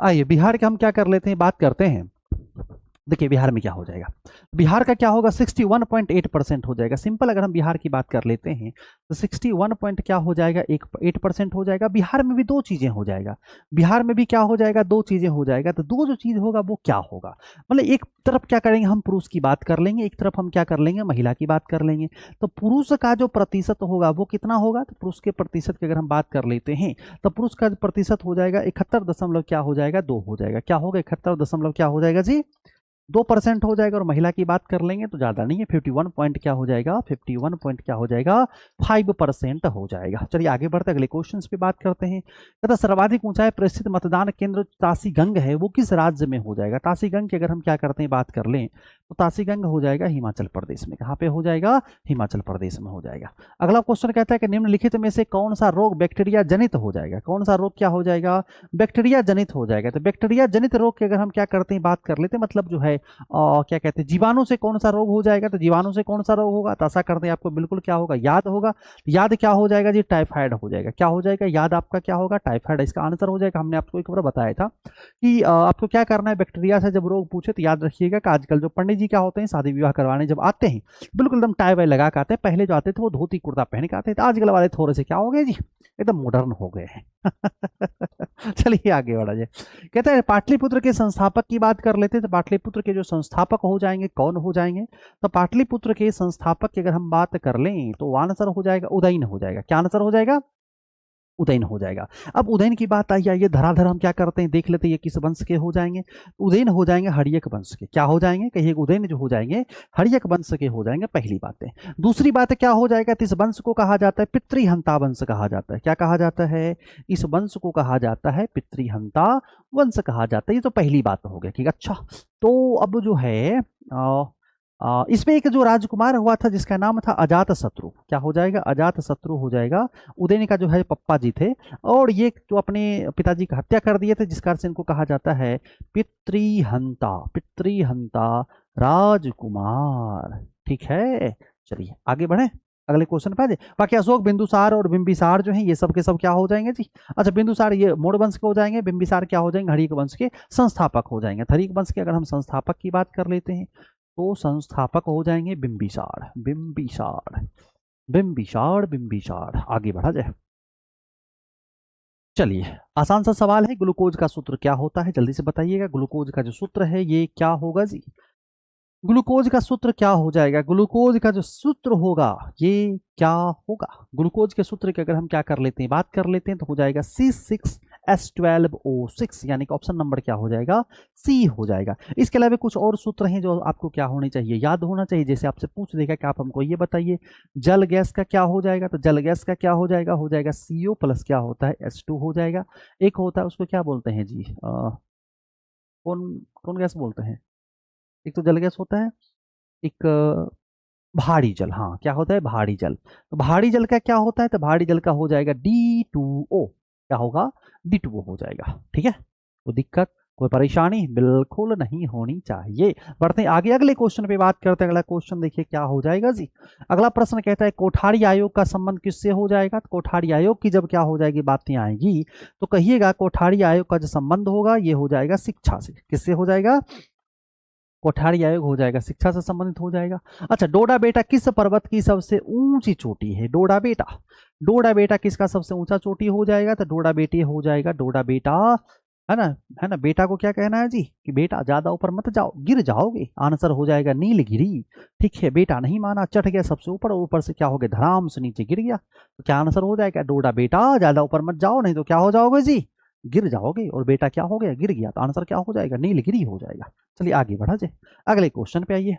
आइए बिहार के हम क्या कर लेते हैं बात करते हैं। देखिए बिहार में क्या हो जाएगा, बिहार का क्या होगा 61.8% हो जाएगा। सिंपल अगर हम बिहार की बात कर लेते हैं तो 61 पॉइंट क्या हो जाएगा 8% हो जाएगा। बिहार में भी दो चीजें हो जाएगा, बिहार में भी क्या हो जाएगा दो चीजें हो जाएगा। तो दो जो चीज होगा वो क्या होगा मतलब एक तरफ क्या करेंगे हम पुरुष की बात कर लेंगे, एक तरफ हम क्या कर लेंगे महिला की बात कर लेंगे। तो पुरुष का जो प्रतिशत होगा वो कितना होगा, तो पुरुष के प्रतिशत की अगर हम बात कर लेते हैं तो पुरुष का प्रतिशत हो जाएगा 71 दशमलव क्या हो जाएगा 2 हो जाएगा। क्या होगा 71 दशमलव क्या हो जाएगा जी 2% हो जाएगा। और महिला की बात कर लेंगे तो ज्यादा नहीं है 51 पॉइंट क्या हो जाएगा 51 पॉइंट क्या हो जाएगा 5% हो जाएगा। चलिए आगे बढ़ते अगले क्वेश्चन पे बात करते हैं। तथा सर्वाधिक ऊंचाई पर स्थित मतदान केंद्र तासीगंग है वो किस राज्य में हो जाएगा। तासीगंग की अगर हम क्या करते हैं बात कर लें तो तासीगंग हो जाएगा हिमाचल प्रदेश में। कहाँ पे हो जाएगा हिमाचल प्रदेश में हो जाएगा। अगला क्वेश्चन कहता है कि निम्नलिखित में से कौन सा रोग बैक्टीरिया जनित हो जाएगा, कौन सा रोग क्या हो जाएगा बैक्टीरिया जनित हो जाएगा। तो बैक्टीरिया जनित रोग की अगर हम क्या करते हैं बात कर लेते हैं मतलब जो है क्या कहते हैं जीवाणु से कौन सा रोग हो जाएगा। तो जीवाणु से कौन सा रोग होगा तो ऐसा करते हैं आपको बिल्कुल क्या होगा याद होगा, याद क्या हो जाएगा जी टाइफाइड हो जाएगा। क्या हो जाएगा याद आपका क्या होगा टाइफाइड इसका आंसर हो जाएगा। हमने आपको एक बार बताया था कि आपको क्या करना है बैक्टीरिया से जब रोग पूछे तो याद रखिएगा कि आजकल जो पंडित जी क्या होते हैं शादी विवाह करवाने जब आते हैं बिल्कुल एकदम टाई वाई लगा के आते हैं। पहले जो आते थे वो धोती कुर्ता पहन के आते थे, आजकल वाले थोड़े से क्या हो गए जी एकदम मॉडर्न हो गए हैं चलिए आगे बढ़ा जाए। कहते हैं पाटलिपुत्र के संस्थापक की बात कर लेते हैं तो पाटलिपुत्र के जो संस्थापक हो जाएंगे कौन हो जाएंगे। तो पाटलिपुत्र के संस्थापक की अगर हम बात कर लें तो आंसर हो जाएगा उदयन हो जाएगा। क्या आंसर हो जाएगा उदयन हो जाएगा। अब उदयन की बात आई आइए धराधर हम क्या करते हैं देख लेते हैं ये किस वंश के हो जाएंगे। उदयन हो जाएंगे हर्यक वंश के। क्या हो जाएंगे कहिए उदयन जो हो जाएंगे हर्यक वंश के हो जाएंगे पहली बात है। दूसरी बात है क्या हो जाएगा तो इस वंश को कहा जाता है पितृहंता वंश कहा जाता है। क्या कहा जाता है इस वंश को कहा जाता है पितृहंता वंश कहा जाता है। ये तो पहली बात हो गई ठीक। अच्छा तो अब जो है इसमें एक जो राजकुमार हुआ था जिसका नाम था अजात शत्रु। क्या हो जाएगा अजात शत्रु हो जाएगा। उदयन का जो है पप्पा जी थे और ये जो अपने पिताजी की हत्या कर दिए थे जिस कारण से इनको कहा जाता है पितृहंता, पितृहंता राजकुमार। ठीक है चलिए आगे बढ़े अगले क्वेश्चन पे आ जाए। बाकी अशोक बिंदुसार और बिंबिसार जो है ये सब के सब क्या हो जाएंगे जी। अच्छा बिंदुसार ये मोड़ वंश के हो जाएंगे, बिंबिसार क्या हो जाएंगे हरिक वंश के संस्थापक हो जाएंगे। हरिक वंश के अगर हम संस्थापक की बात कर लेते हैं तो संस्थापक हो जाएंगे बिंबिसार, बिंबिसार बिंबिसार बिंबिसार। आगे बढ़ा जाए। चलिए आसान सा सवाल है ग्लूकोज का सूत्र क्या होता है जल्दी से बताइएगा। ग्लूकोज का जो सूत्र है ये क्या होगा जी ग्लूकोज का सूत्र क्या हो जाएगा। ग्लूकोज का जो सूत्र होगा ये क्या होगा। ग्लूकोज के सूत्र की अगर हम क्या कर लेते हैं बात कर लेते हैं तो हो जाएगा C6H12O6 यानी कि ऑप्शन नंबर क्या हो जाएगा सी हो जाएगा। इसके अलावा कुछ और सूत्र हैं जो आपको क्या होने चाहिए याद होना चाहिए। जैसे आपसे पूछ देगा कि आप हमको ये बताइए जल गैस का क्या हो जाएगा। तो जल गैस का क्या हो जाएगा CO प्लस क्या होता है H2 हो जाएगा। एक होता है उसको क्या बोलते हैं जी कौन कौन गैस बोलते हैं। एक तो जल गैस होता है एक भारी जल। हाँ क्या होता है भारी जल। तो भारी जल का क्या होता है तो भारी जल का हो जाएगा D2O। क्या होगा D2O हो जाएगा। ठीक है तो दिक्कत कोई परेशानी बिल्कुल नहीं होनी चाहिए। बढ़ते हैं आगे अगले क्वेश्चन पे बात करते हैं। अगला क्वेश्चन देखिए क्या हो जाएगा जी। अगला प्रश्न कहता है कोठारी आयोग का संबंध किससे हो जाएगा। तो कोठारी आयोग की जब क्या हो जाएगी बातें आएगी तो कहिएगा कोठारी आयोग का जो संबंध होगा ये हो जाएगा शिक्षा से। किससे हो जाएगा कोठारी आयोग हो जाएगा शिक्षा से संबंधित हो जाएगा। अच्छा डोडा बेटा किस पर्वत की सबसे ऊंची चोटी है। डोडा बेटा, डोडा बेटा किसका सबसे ऊंचा चोटी हो जाएगा तो डोडा बेटी हो जाएगा डोडा बेटा है ना, है ना। बेटा को क्या कहना है जी कि बेटा ज्यादा ऊपर मत जाओ, गिर जाओगे। आंसर हो जाएगा नीलगिरी। ठीक है, बेटा नहीं माना, चढ़ गया सबसे ऊपर और ऊपर से क्या हो गया, धड़ाम से नीचे गिर गया। तो क्या आंसर हो जाएगा, डोडा बेटा ज्यादा ऊपर मत जाओ नहीं तो क्या हो जाओगे जी, गिर जाओगे। और बेटा क्या हो गया, गिर गया, तो आंसर क्या हो जाएगा, नीलगिरी हो जाएगा। चलिए आगे बढ़ा जाए, अगले क्वेश्चन पे आइए।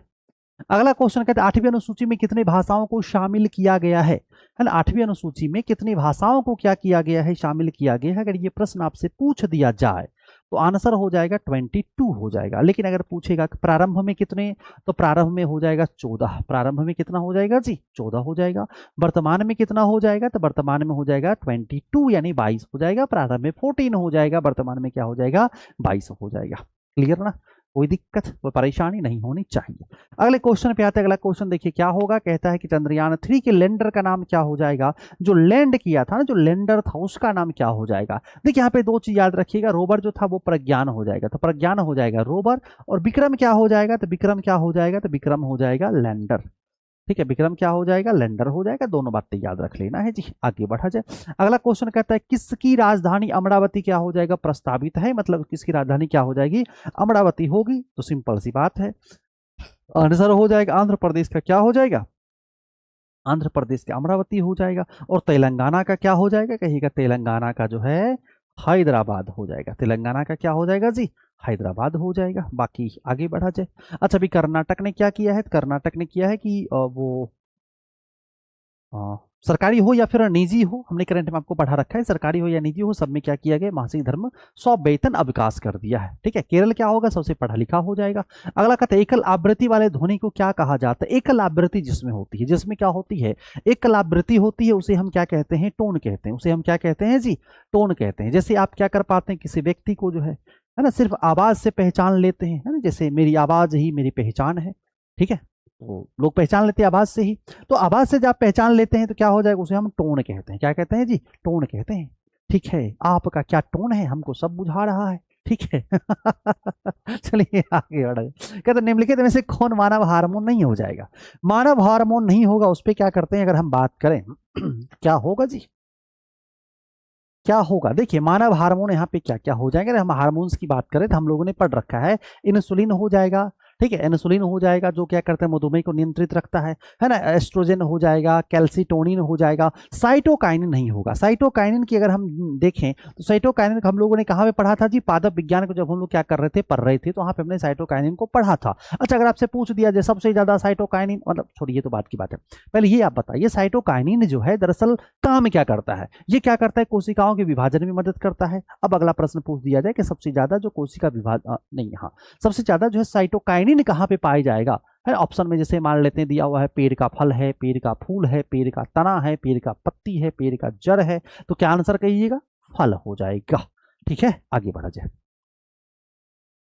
अगला क्वेश्चन कहते हैं 8वीं अनुसूची में कितनी भाषाओं को शामिल किया गया है ना। 8वीं अनुसूची में कितनी भाषाओं को क्या किया गया है, शामिल किया गया है। अगर ये प्रश्न आपसे पूछ दिया जाए तो आंसर हो जाएगा 22 हो जाएगा। लेकिन अगर पूछेगा कि प्रारंभ में कितने, तो प्रारंभ में हो जाएगा 14। प्रारंभ में कितना हो जाएगा जी, 14 हो जाएगा। वर्तमान में कितना हो जाएगा, तो वर्तमान में हो जाएगा 22 यानी 22 हो जाएगा। प्रारंभ में 14 हो जाएगा, वर्तमान में क्या हो जाएगा, 22 हो जाएगा। क्लियर ना, कोई दिक्कत कोई परेशानी नहीं होनी चाहिए। अगले क्वेश्चन पे आते हैं। अगला क्वेश्चन देखिए क्या होगा, कहता है कि चंद्रयान 3 के लैंडर का नाम क्या हो जाएगा। जो लैंड किया था ना, जो लैंडर था उसका नाम क्या हो जाएगा। देखिए यहाँ पे दो चीज याद रखिएगा, रोवर जो था वो प्रज्ञान हो जाएगा, तो प्रज्ञान हो जाएगा रोवर। और विक्रम क्या हो जाएगा, तो विक्रम क्या हो जाएगा, तो विक्रम हो जाएगा लैंडर। ठीक है, विक्रम क्या हो जाएगा, लैंडर हो जाएगा। दोनों बातें याद रख लेना है जी। आगे बढ़ा जाए, अगला क्वेश्चन कहता है किसकी राजधानी अमरावती क्या हो जाएगा, प्रस्तावित है, मतलब किसकी राजधानी क्या हो जाएगी, अमरावती होगी। तो सिंपल सी बात है, आंसर हो जाएगा आंध्र प्रदेश का क्या हो जाएगा, आंध्र प्रदेश का अमरावती हो जाएगा। और तेलंगाना का क्या हो जाएगा, कहिएगा तेलंगाना का जो है हैदराबाद हो जाएगा। तेलंगाना का क्या हो जाएगा जी, हैदराबाद हो जाएगा। बाकी आगे बढ़ा जाए। अच्छा, अभी कर्नाटक ने क्या किया है, कर्नाटक ने किया है कि वो सरकारी हो या फिर निजी हो, हमने करंट में आपको पढ़ा रखा है, सरकारी हो या निजी हो सब में क्या किया गया, मासिक धर्म 100 वेतन अवकाश कर दिया है। ठीक है, केरल क्या होगा, सबसे पढ़ा लिखा हो जाएगा। अगला कहते हैं एकल आवृत्ति वाले ध्वनि को क्या कहा जाता है। एकल आवृत्ति जिसमें होती है, जिसमें क्या होती है, एकल आवृत्ति होती है, उसे हम क्या कहते हैं, टोन कहते हैं। उसे हम क्या कहते हैं जी, टोन कहते हैं। जैसे आप क्या कर पाते हैं, किसी व्यक्ति को जो है ना, सिर्फ आवाज से पहचान लेते हैं, है ना। जैसे मेरी आवाज ही मेरी पहचान है। ठीक है, तो लोग पहचान लेते हैं आवाज से ही। तो आवाज से जब आप पहचान लेते हैं तो क्या हो जाएगा, उसे हम टोन कहते हैं। क्या कहते हैं जी, टोन कहते हैं। ठीक है, आपका क्या टोन है, हमको सब बुझा रहा है। ठीक है चलिए आगे बढ़े। कहते निम्नलिखित में से कौन मानव हार्मोन नहीं हो जाएगा। मानव हार्मोन नहीं होगा, उस पर क्या करते हैं, अगर हम बात करें क्या होगा जी, क्या होगा। देखिए मानव हार्मोन यहाँ पे क्या क्या हो जाएगा, अगर हम हार्मोन्स की बात करें तो हम लोगों ने पढ़ रखा है, इंसुलिन हो जाएगा। ठीक है, इंसुलिन हो जाएगा जो क्या करता है, मधुमेह को नियंत्रित रखता है ना। एस्ट्रोजन हो जाएगा, कैल्सीटोनिन हो जाएगा। साइटोकाइनिन नहीं होगा। साइटोकाइनिन की अगर हम देखें तो साइटोकाइनिन हम लोगों ने कहाँ पे पढ़ा था जी, पादप विज्ञान को जब हम लोग क्या कर रहे थे, पढ़ रहे थे, तो वहाँ पे हमने साइटोकाइनिन को पढ़ा था। अच्छा, अगर आपसे पूछ दिया जाए सबसे ज्यादा साइटोकाइनिन, मतलब छोड़िए तो बात की बात है, पहले ये आप बताइए साइटोकाइनिन जो है दरअसल काम क्या करता है। ये क्या करता है, कोशिकाओं के विभाजन में मदद करता है। अब अगला प्रश्न पूछ दिया जाए कि सबसे ज्यादा जो कोशिका विभाजन नहीं, हाँ सबसे ज्यादा जो है साइटोकाइनिन कहाँ पे पाया जाएगा, है ऑप्शन में जैसे मान लेते हैं दिया हुआ है, पेड़ का फल है, पेड़ का फूल है, पेड़ का तना है, पेड़ का पत्ती है, पेड़ का जड़ है। तो क्या आंसर कहिएगा, फल हो जाएगा। ठीक है, आगे बढ़ा जाए।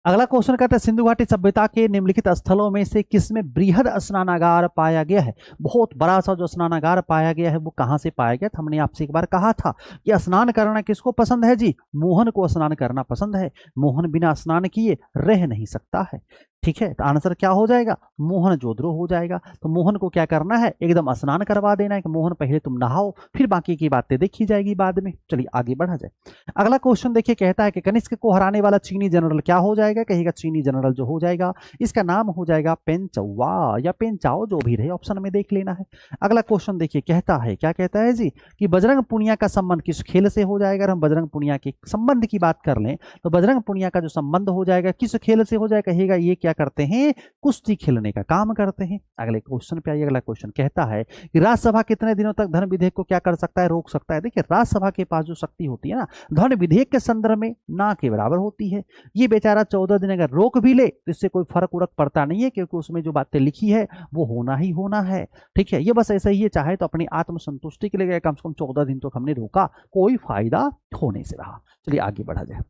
अगला क्वेश्चन कहता है सिंधु घाटी सभ्यता के निम्नलिखित स्थलों में से किसमें बृहद स्नानागार पाया गया है। बहुत बड़ा सा जो स्नानागार पाया गया है वो कहां से पाया गया था। हमने आपसे एक बार कहा था कि स्नान करना किसको पसंद है जी, मोहन को स्नान करना पसंद है। मोहन बिना स्नान किए रह नहीं सकता है। ठीक है, तो आंसर क्या हो जाएगा, मोहन जोधरो हो जाएगा। तो मोहन को क्या करना है, एकदम स्नान करवा देना है कि मोहन पहले तुम नहाओ, फिर बाकी की बातें देखी जाएगी बाद में। चलिए आगे बढ़ा जाए। अगला क्वेश्चन देखिए, कहता है कि कनिष्क को हराने वाला चीनी जनरल क्या हो जाएगा, कहेगा चीनी जनरल जो हो जाएगा इसका नाम हो जाएगा पेंचवा या पेंचाओ, जो भी रहे ऑप्शन में देख लेना है। अगला क्वेश्चन देखिए, कहता है क्या कहता है जी कि बजरंग पुनिया का संबंध किस खेल से हो जाएगा। अगर हम बजरंग पुनिया के संबंध की बात कर लें तो बजरंग पुनिया का जो संबंध हो जाएगा किस खेल से हो जाएगा, कहेगा ये क्या करते हैं, कुश्ती खेलने का काम करते हैं। अगले क्वेश्चन पे आइए। अगला क्वेश्चन कहता है कि राज्यसभा कितने दिनों तक धन विधेयक को क्या कर सकता है, रोक सकता है। देखिए राज्यसभा के पास जो शक्ति होती है ना, धन विधेयक के संदर्भ में ना के बराबर होती है। ये बेचारा 14 दिन अगर रोक भी ले तो इससे कोई फर्क उड़क पड़ता नहीं है, क्योंकि उसमें जो बातें लिखी है वो होना ही होना है। ठीक है, ये बस ऐसा ही है, चाहे तो अपनी आत्मसंतुष्टि के लिए कम से कम 14 दिन तक हमने रोका, कोई फायदा होने से रहा। चलिए आगे बढ़ा जाए।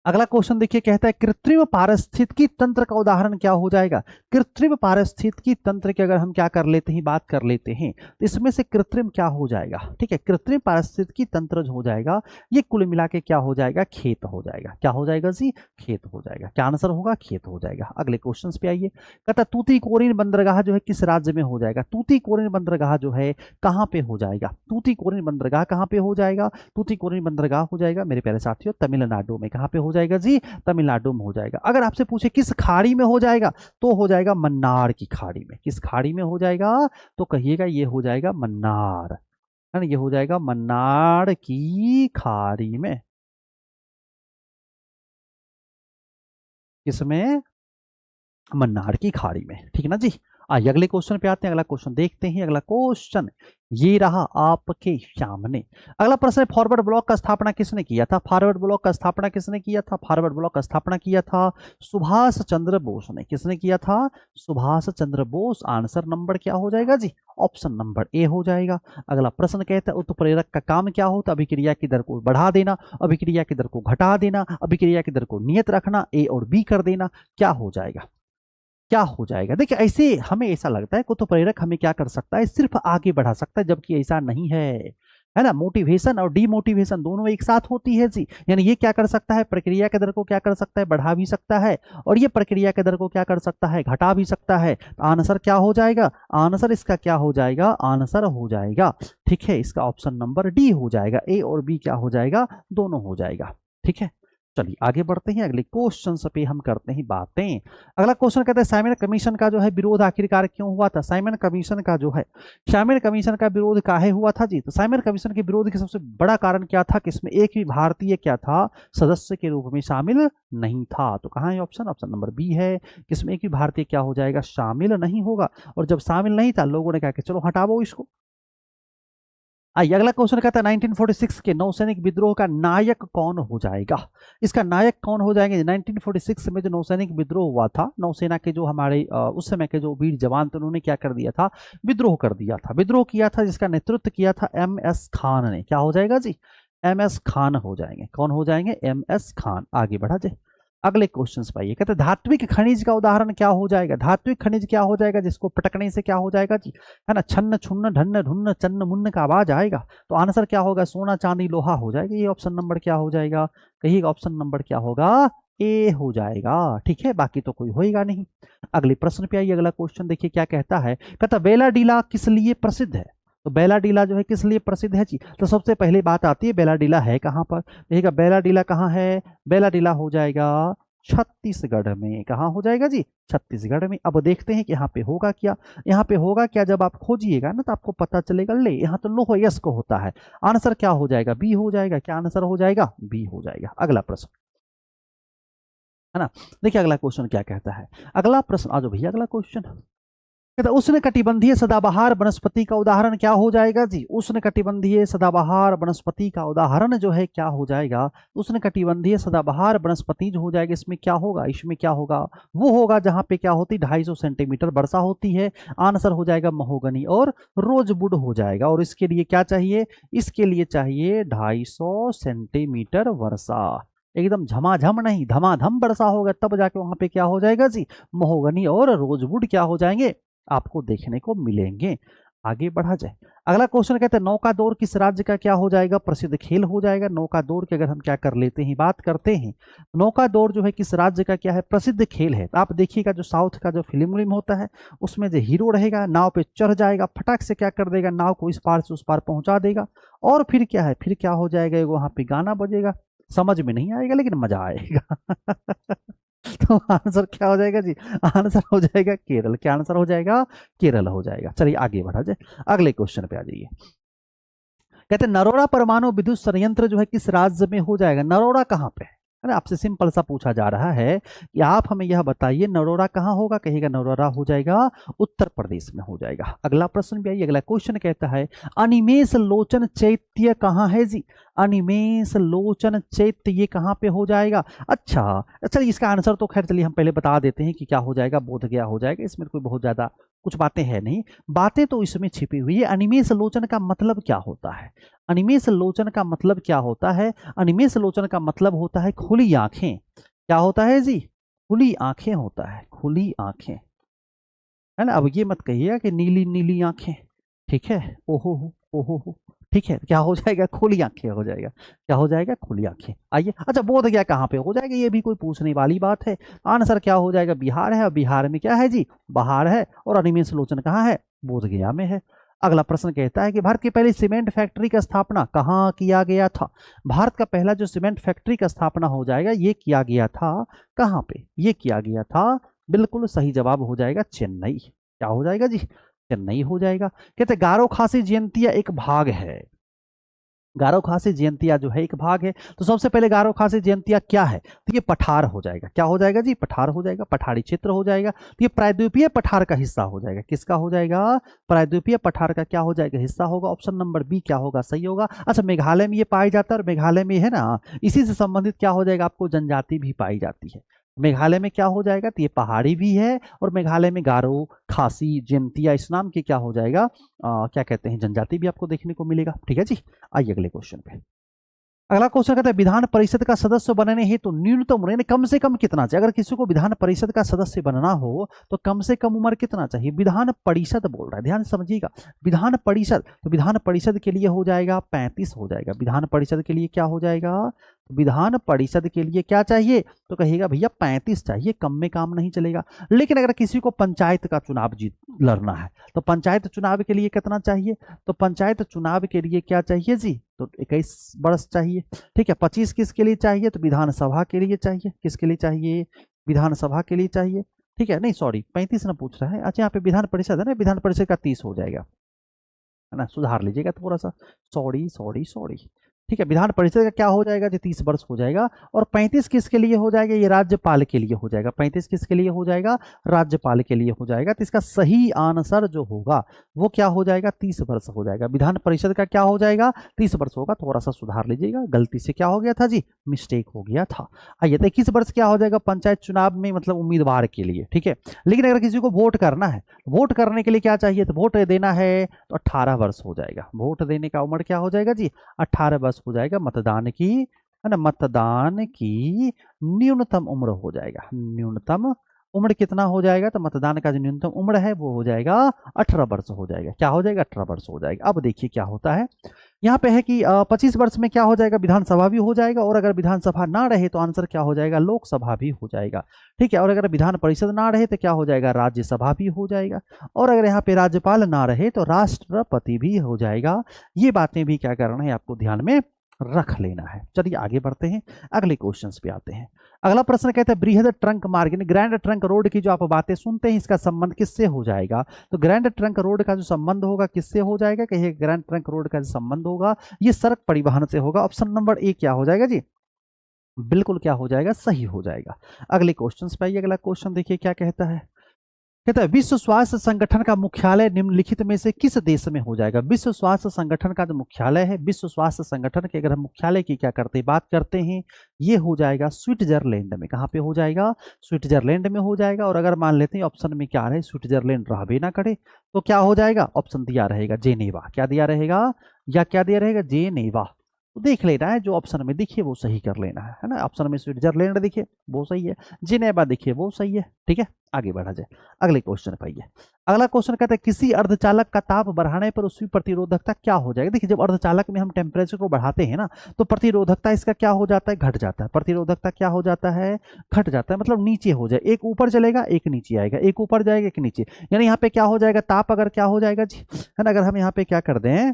अगला क्वेश्चन देखिए, कहता है कृत्रिम पारिस्थितिकी तंत्र का उदाहरण क्या हो जाएगा। कृत्रिम पारिस्थितिकी तंत्र की अगर हम क्या कर लेते हैं, बात कर लेते हैं, तो इसमें से कृत्रिम क्या हो जाएगा, ठीक है, कृत्रिम पारिस्थितिकी तंत्र जो हो जाएगा ये कुल मिला के क्या हो जाएगा, खेत हो जाएगा। क्या हो जाएगा जी, खेत हो जाएगा। क्या आंसर होगा, खेत हो जाएगा। अगले क्वेश्चन पे आइए, कहता तूतीकोरिन बंदरगाह जो है किस राज्य में हो जाएगा। तूतीकोरिन बंदरगाह जो है कहां पे हो जाएगा, तूतीकोरिन बंदरगाह कहां पे हो जाएगा, तूतीकोरिन बंदरगाह हो जाएगा मेरे प्यारे साथियों तमिलनाडु में। कहां पे हो जाएगा जी, तमिलनाडु में हो जाएगा। अगर आपसे पूछे किस खाड़ी में हो जाएगा, तो हो जाएगा मन्नार की खाड़ी में। किस खाड़ी में हो जाएगा, तो कहिएगा ये हो जाएगा मन्नार, है ना, ये हो जाएगा मन्नार की खाड़ी में। किसमें, मन्नार की खाड़ी में, ठीक है ना जी। आइए अगले क्वेश्चन पे आते हैं। अगला क्वेश्चन देखते हैं। अगला क्वेश्चन ये रहा आपके सामने। अगला प्रश्न है, फॉरवर्ड ब्लॉक का स्थापना किसने किया था। फॉरवर्ड ब्लॉक का स्थापना किसने किया था, फॉरवर्ड ब्लॉक का स्थापना किया था सुभाष चंद्र बोस ने। किसने किया था, सुभाष चंद्र बोस। आंसर नंबर क्या हो जाएगा जी, ऑप्शन नंबर ए हो जाएगा। अगला प्रश्न कहता है उत्प्रेरक का काम क्या होता है। अभिक्रिया की दर को बढ़ा देना, अभिक्रिया की दर को घटा देना, अभिक्रिया की दर को नियत रखना, ए और बी कर देना। क्या हो जाएगा, क्या हो जाएगा। देखिए ऐसे हमें ऐसा लगता है कि तो प्रेरक हमें क्या कर सकता है, सिर्फ आगे बढ़ा सकता है, जबकि ऐसा नहीं है ना। मोटिवेशन और डीमोटिवेशन दोनों एक साथ होती है जी। यानी ये क्या कर सकता है, प्रक्रिया के दर को क्या कर सकता है, बढ़ा भी सकता है, और ये प्रक्रिया के दर को क्या कर सकता है, घटा भी सकता है। तो आंसर क्या हो जाएगा, आंसर इसका क्या हो जाएगा, आंसर हो जाएगा, ठीक है, इसका ऑप्शन नंबर डी हो जाएगा। ए और बी क्या हो जाएगा, दोनों हो जाएगा, ठीक है। चलिए आगे बढ़ते हैं, अगले क्वेश्चन पे हम करते हैं बातें। अगला क्वेश्चन कहता है साइमन कमीशन का जो है विरोध आखिरकार क्यों हुआ था। साइमन कमीशन का जो है, साइमन कमीशन का विरोध काहे हुआ था जी। तो साइमन कमीशन के विरोध का सबसे बड़ा कारण क्या था कि इसमें एक भी भारतीय क्या था, सदस्य के रूप में शामिल नहीं था। तो कहाँ है ऑप्शन, ऑप्शन नंबर बी है, किसमें एक भी भारतीय क्या हो जाएगा, शामिल नहीं होगा। और जब शामिल नहीं था, लोगों ने कहा कि चलो हटाओ इसको। आइए अगला क्वेश्चन कहता है 1946 के नौसैनिक विद्रोह का नायक कौन हो जाएगा। इसका नायक कौन हो जाएंगे। 1946 में जो नौसैनिक विद्रोह हुआ था, नौसेना के जो हमारे उस समय के जो वीर जवान थे, उन्होंने क्या कर दिया था, विद्रोह कर दिया था। विद्रोह किया था, जिसका नेतृत्व किया था एम एस खान ने। क्या हो जाएगा जी, एम एस खान हो जाएंगे। कौन हो जाएंगे, एम एस खान। आगे बढ़ा जाए, अगले क्वेश्चन पे आइए। कहते हैं धात्विक खनिज का उदाहरण क्या हो जाएगा। धात्विक खनिज क्या हो जाएगा, जिसको पटकने से क्या हो जाएगा जी, है ना, छन्न छुन्न ढन्न ढुन्न चन्न मुन्न का आवाज आएगा। तो आंसर क्या होगा, सोना चांदी लोहा हो जाएगा। ये ऑप्शन नंबर क्या हो जाएगा, कहिएगा ऑप्शन नंबर क्या होगा, ए हो जाएगा, ठीक है, बाकी तो कोई होएगा नहीं। अगले प्रश्न पे आइए। अगला क्वेश्चन देखिए क्या कहता है, कहता बेलाडीला किस लिए प्रसिद्ध है। तो बेलाडीला जो है किस लिए प्रसिद्ध है जी। तो सबसे पहले बात आती है बेलाडीला है कहाँ पर। देखिएगा बेलाडीला कहाँ है, बेलाडीला हो जाएगा छत्तीसगढ़ में। कहाँ हो जाएगा जी, छत्तीसगढ़ में। अब देखते हैं कि यहाँ पे होगा क्या। यहाँ पे होगा क्या, जब आप खोजिएगा ना तो आपको पता चलेगा। ले यहाँ तो लोह यस्क होता है। आंसर क्या हो जाएगा, बी हो जाएगा। क्या आंसर हो जाएगा, बी हो जाएगा। अगला प्रश्न है ना, देखिए अगला क्वेश्चन क्या कहता है। अगला प्रश्न आ जाओ भैया, अगला क्वेश्चन कहता उष्णकटिबंधीय सदाबहार वनस्पति का उदाहरण क्या हो जाएगा जी। उष्णकटिबंधीय सदाबहार वनस्पति का उदाहरण जो है क्या हो जाएगा, उष्णकटिबंधीय सदाबहार वनस्पति जो हो जाएगा, इसमें क्या होगा, इसमें क्या होगा, वो होगा जहां पे क्या होती 250 सेंटीमीटर वर्षा होती है। आंसर हो जाएगा महोगनी और रोजवुड हो जाएगा। और इसके लिए क्या चाहिए, इसके लिए चाहिए 250 सेंटीमीटर वर्षा। एकदम झमाझम नहीं, धमाधम वर्षा होगा तब जाके वहां पे क्या हो जाएगा जी, महोगनी और रोजवुड क्या हो जाएंगे, आपको देखने को मिलेंगे। आगे बढ़ा जाए, अगला क्वेश्चन कहते हैं नौका दौड़ किस राज्य का क्या हो जाएगा, प्रसिद्ध खेल हो जाएगा। नौका दौड़ की अगर हम क्या कर लेते हैं, बात करते हैं, नौका दौड़ जो है किस राज्य का क्या है, प्रसिद्ध खेल है। तो आप देखिएगा जो साउथ का जो फिल्म विल्म होता है, उसमें जो हीरो रहेगा नाव पे चढ़ जाएगा, फटाक से क्या कर देगा, नाव को इस पार से उस पार पहुंचा देगा। और फिर क्या है, फिर क्या हो जाएगा, वहां पे गाना बजेगा। समझ में नहीं आएगा लेकिन मजा आएगा। तो आंसर क्या हो जाएगा जी, आंसर हो जाएगा केरल। क्या आंसर हो जाएगा, केरल हो जाएगा। चलिए आगे बढ़ा जाए, अगले क्वेश्चन पे आ जाइए। कहते हैं नरोड़ा परमाणु विद्युत संयंत्र जो है किस राज्य में हो जाएगा। नरोड़ा कहाँ पे है ना, आपसे सिंपल सा पूछा जा रहा है कि आप हमें यह बताइए नरोड़ा कहाँ होगा, कहेगा नरोड़ा हो जाएगा उत्तर प्रदेश में हो जाएगा। अगला प्रश्न भी आइए, अगला क्वेश्चन कहता है अनिमेष लोचन चैत्य कहाँ है जी। अनिमेष लोचन चैत्य ये कहाँ पे हो जाएगा। अच्छा चलिए इसका आंसर तो खैर चलिए हम पहले बता देते हैं कि क्या हो जाएगा, बोध गया हो जाएगा। इसमें कोई बहुत ज्यादा कुछ बातें है नहीं, बातें तो इसमें छिपी हुई है। अनिमेष लोचन का मतलब क्या होता है, अनिमेष लोचन का मतलब क्या होता है? अनिमेष लोचन का मतलब होता है खुली आंखें। क्या होता है जी? खुली आंखें होता है, खुली आंखें, है ना। अब ये मत कहिएगा कि नीली नीली आंखें, ठीक है, ओहो हो, ओहो हो, ठीक है, क्या हो जाएगा? खुली आंखें हो जाएगा। क्या हो जाएगा? खुली आंखें। आइए, अच्छा बोध गया कहाँ पे हो जाएगा? ये भी कोई पूछने वाली बात है। आंसर क्या हो जाएगा? बिहार है, और बिहार में क्या है जी? बहार है, और अनिमेष लोचन कहाँ है? बोध गया में है। अगला प्रश्न कहता है कि भारत की पहली सीमेंट फैक्ट्री का स्थापना कहाँ किया गया था? भारत का पहला जो सीमेंट फैक्ट्री का स्थापना हो जाएगा, ये किया गया था कहाँ पे? ये किया गया था, बिल्कुल सही जवाब हो जाएगा चेन्नई। क्या हो जाएगा जी? चेन्नई हो जाएगा। कहते गारो खासी जयंतिया एक भाग है। गारो खासी जयंतिया जो है एक भाग है। तो सबसे पहले गारो खासी जयंतिया क्या है? तो ये पठार हो जाएगा। क्या हो जाएगा जी? पठार हो जाएगा, पठारी क्षेत्र हो जाएगा। तो ये प्रायद्वीपीय पठार का हिस्सा हो जाएगा। किसका हो जाएगा? प्रायद्वीपीय पठार का क्या हो जाएगा? हिस्सा होगा। ऑप्शन नंबर बी क्या होगा? सही होगा। अच्छा, मेघालय में ये पाया जाता है, और मेघालय में है ना, इसी से संबंधित क्या हो जाएगा? आपको जनजाति भी पाई जाती है। मेघालय में क्या हो जाएगा? तो ये पहाड़ी भी है, और मेघालय में गारो, खासी, जयंतिया इस नाम के क्या हो जाएगा? क्या कहते हैं, जनजाति भी आपको देखने को मिलेगा। ठीक है जी। आइए अगले क्वेश्चन पे। अगला क्वेश्चन कहता है विधान परिषद का सदस्य बनने हेतु न्यूनतम उम्र यानी कम से कम कितना चाहिए? अगर किसी को विधान परिषद का सदस्य बनना हो तो कम से कम उम्र कितना चाहिए? विधान परिषद बोल रहा है, ध्यान से समझिएगा। विधान परिषद, तो विधान परिषद के लिए हो जाएगा 35 हो जाएगा। विधान परिषद के लिए क्या हो जाएगा? विधान परिषद के लिए क्या चाहिए? तो कहिएगा भैया 35 चाहिए, कम में काम नहीं चलेगा। लेकिन अगर किसी को पंचायत का चुनाव जीत लड़ना है तो पंचायत चुनाव के लिए कितना चाहिए? तो पंचायत चुनाव के लिए क्या चाहिए जी? तो 21 वर्ष चाहिए। ठीक है, 25 किसके लिए चाहिए? तो विधानसभा के लिए चाहिए। किसके लिए चाहिए? विधानसभा के लिए चाहिए। ठीक है, नहीं सॉरी 35 ना पूछ रहा है। अच्छा, यहाँ पे विधान परिषद है ना, विधान परिषद का 30 हो जाएगा, है ना, सुधार लीजिएगा थोड़ा सा। Sorry sorry sorry. ठीक है, विधान परिषद का क्या हो जाएगा जी? 30 वर्ष हो जाएगा। और 35 किसके लिए हो जाएगा? ये राज्यपाल के लिए हो जाएगा। 35 किसके लिए हो जाएगा? राज्यपाल के लिए हो जाएगा। तो इसका सही आंसर जो होगा वो क्या हो जाएगा? 30 वर्ष हो जाएगा। विधान परिषद का क्या हो जाएगा? 30 वर्ष होगा। थोड़ा सा सुधार लीजिएगा, गलती से क्या हो गया था जी? मिस्टेक हो गया था। आइए, तो 21 वर्ष क्या हो जाएगा पंचायत चुनाव में, मतलब उम्मीदवार के लिए। ठीक है, लेकिन अगर किसी को वोट करना है, वोट करने के लिए क्या चाहिए? तो वोट देना है तो 18 वर्ष हो जाएगा। वोट देने का उम्र क्या हो जाएगा जी? 18 वर्ष हो जाएगा। मतदान की, है ना, मतदान की न्यूनतम उम्र हो जाएगा। न्यूनतम उम्र कितना हो जाएगा? तो मतदान का जो न्यूनतम उम्र है वो हो जाएगा 18 वर्ष हो जाएगा। क्या हो जाएगा? 18 वर्ष हो जाएगा। अब देखिए क्या होता है, यहाँ पे है कि 25 वर्ष में क्या हो जाएगा? विधानसभा भी हो जाएगा, और अगर विधानसभा ना रहे तो आंसर क्या हो जाएगा? लोकसभा भी हो जाएगा। ठीक है, और अगर विधान परिषद ना रहे तो क्या हो जाएगा? राज्यसभा भी हो जाएगा, और अगर यहाँ पे राज्यपाल ना रहे तो राष्ट्रपति भी हो जाएगा। ये बातें भी क्या करना है आपको ध्यान में रख लेना है। चलिए आगे बढ़ते हैं, अगले क्वेश्चंस पे आते हैं। अगला प्रश्न कहता है बृहद ट्रंक मार्ग यानी ग्रैंड ट्रंक रोड की जो आप बातें सुनते हैं इसका संबंध किससे हो जाएगा? तो ग्रैंड ट्रंक रोड का जो संबंध होगा किससे हो जाएगा? कहिए ग्रैंड ट्रंक रोड का जो संबंध होगा ये सड़क परिवहन से होगा। ऑप्शन नंबर ए क्या हो जाएगा जी? बिल्कुल क्या हो जाएगा? सही हो जाएगा। अगले क्वेश्चन पे आइए। अगला क्वेश्चन देखिए क्या कहता है। कहता है विश्व स्वास्थ्य संगठन का मुख्यालय निम्नलिखित में से किस देश में हो जाएगा? विश्व स्वास्थ्य संगठन का जो मुख्यालय है, विश्व स्वास्थ्य संगठन के अगर हम मुख्यालय की क्या करते हैं बात करते हैं, ये हो जाएगा स्विट्जरलैंड में। कहाँ पे हो जाएगा? स्विट्जरलैंड में हो जाएगा। और अगर मान लेते हैं ऑप्शन में क्या रहे, स्विट्जरलैंड रहबे ना करे तो क्या हो जाएगा? ऑप्शन दिया रहेगा जेनेवा। क्या दिया रहेगा? या क्या दिया रहेगा? जेनेवा। तो देख लेना है, जो ऑप्शन में दिखे वो सही कर लेना है ना। ऑप्शन में स्विट्जरलैंड दिखे वो सही है, जिनेवा दिखे वो सही है। ठीक है, आगे बढ़ा जाए अगले क्वेश्चन पर। आइए, अगला क्वेश्चन कहता है किसी अर्धचालक का ताप बढ़ाने पर उसकी प्रतिरोधकता क्या हो जाएगी? देखिए, जब अर्धचालक में हम टेम्परेचर को बढ़ाते हैं ना तो प्रतिरोधकता इसका क्या हो जाता है? घट जाता है। प्रतिरोधकता क्या हो जाता है? घट जाता है, मतलब नीचे हो जाए। एक ऊपर चलेगा, एक नीचे आएगा, एक ऊपर जाएगा, एक नीचे। यानी यहाँ पे क्या हो जाएगा? ताप अगर क्या हो जाएगा जी, है ना, अगर हम यहाँ पे क्या कर दें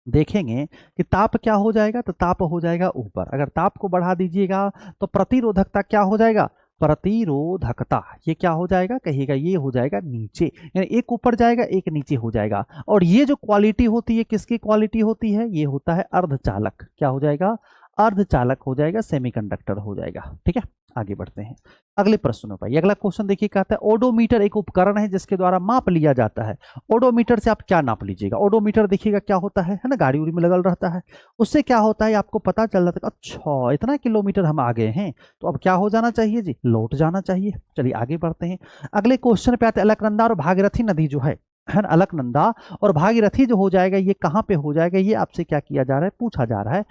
देखेंगे कि ताप क्या हो जाएगा, तो ताप हो जाएगा ऊपर। अगर ताप को बढ़ा दीजिएगा तो प्रतिरोधकता क्या हो जाएगा? प्रतिरोधकता ये क्या हो जाएगा? कहिएगा ये हो जाएगा नीचे, यानी एक ऊपर जाएगा एक नीचे हो जाएगा। और ये जो क्वालिटी होती है किसकी क्वालिटी होती है? ये होता है अर्धचालक। क्या हो जाएगा? अर्धचालक हो जाएगा, सेमीकंडक्टर हो जाएगा। ठीक है, आगे बढ़ते हैं अगले प्रश्नों पर। अगला क्वेश्चन देखिए, कहता है ओडोमीटर एक उपकरण है जिसके द्वारा माप लिया जाता है। ओडोमीटर से आप क्या नाप लीजिएगा? ओडोमीटर देखिएगा क्या होता है ना, गाड़ी उड़ी में लगल रहता है। उससे क्या होता है आपको पता चल जाता है, अच्छा इतना किलोमीटर हम आ गए हैं तो अब क्या हो जाना चाहिए जी? लौट जाना चाहिए। चलिए आगे बढ़ते हैं, अगले क्वेश्चन पे आते हैं। अलकनंदा और भागीरथी नदी जो है, है ना, अलकनंदा। और भागीरथी जो हो जाएगा ये कहाँ पे हो जाएगा, ये आपसे क्या किया जा रहा है, पूछा जा रहा है।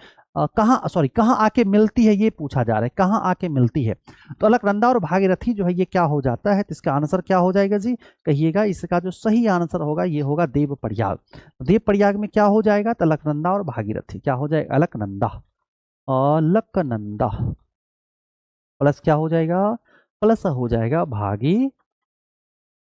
कहाँ आके मिलती है ये पूछा जा रहा है, कहाँ आके मिलती है। तो अलकनंदा और भागीरथी जो है ये क्या हो जाता है, तो इसका आंसर क्या हो जाएगा जी, कहिएगा। इसका जो सही आंसर होगा ये होगा देवप्रयाग। देवप्रयाग में क्या हो जाएगा, तो अलकनंदा और भागीरथी क्या हो जाएगा, अलकनंदा, अलकनंदा प्लस क्या हो जाएगा, प्लस हो जाएगा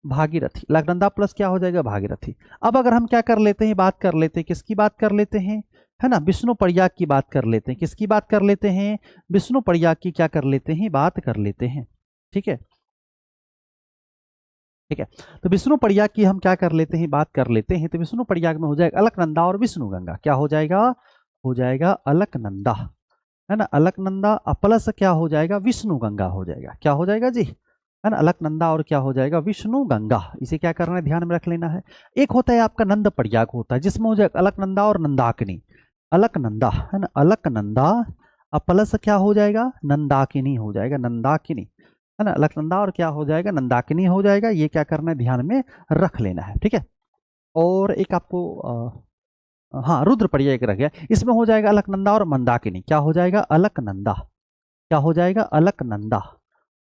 भागीरथी। अलकनंदा प्लस क्या हो जाएगा, भागीरथी। अब अगर हम क्या कर लेते हैं, बात कर लेते हैं, किसकी बात कर लेते हैं, है ना, विष्णु प्रयाग की बात कर लेते हैं। किसकी बात कर लेते हैं, विष्णु प्रयाग की क्या कर लेते हैं, बात कर लेते हैं। ठीक है, ठीक है। तो विष्णु प्रयाग की हम क्या कर लेते हैं, बात कर लेते हैं। तो विष्णु प्रयाग में हो जाएगा अलकनंदा और विष्णु गंगा, क्या हो जाएगा, हो जाएगा अलकनंदा, है ना, अलकनंदा प्लस क्या हो जाएगा, विष्णु गंगा हो जाएगा, क्या हो जाएगा जी, है ना, अलकनंदा और क्या हो जाएगा, विष्णु गंगा। इसे क्या करना है, ध्यान में रख लेना है। एक होता है आपका नंद प्रयाग होता है, जिसमें हो जाएगा अलकनंदा और नंदाकिनी, अलकनंदा, है ना, अलकनंदा प्लस क्या हो जाएगा, नंदाकिनी हो जाएगा, नंदाकिनी, है ना, अलकनंदा और क्या हो जाएगा, नंदाकिनी हो जाएगा। ये क्या करना है, ध्यान में रख लेना है। ठीक है, और एक आपको हाँ रुद्र प्रयाग एक रह गया, इसमें हो जाएगा अलकनंदा और मंदाकिनी, क्या हो जाएगा, अलकनंदा, क्या हो जाएगा, अलकनंदा,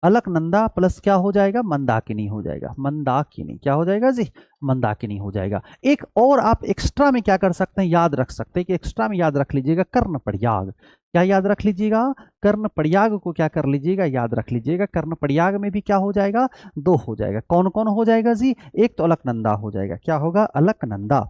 अलकनंदा प्लस क्या हो जाएगा, मंदाकिनी हो जाएगा, मंदाकिनी, क्या हो जाएगा जी, मंदाकिनी हो जाएगा। एक और आप एक्स्ट्रा में क्या कर सकते हैं, याद रख सकते हैं कि एक्स्ट्रा में याद रख लीजिएगा, कर्ण प्रयाग। क्या याद रख लीजिएगा, कर्ण प्रयाग को क्या कर लीजिएगा, याद रख लीजिएगा। कर्ण प्रयाग में भी क्या हो जाएगा, दो हो जाएगा। कौन कौन हो जाएगा जी, एक तो अलकनंदा हो जाएगा, क्या होगा, अलकनंदा।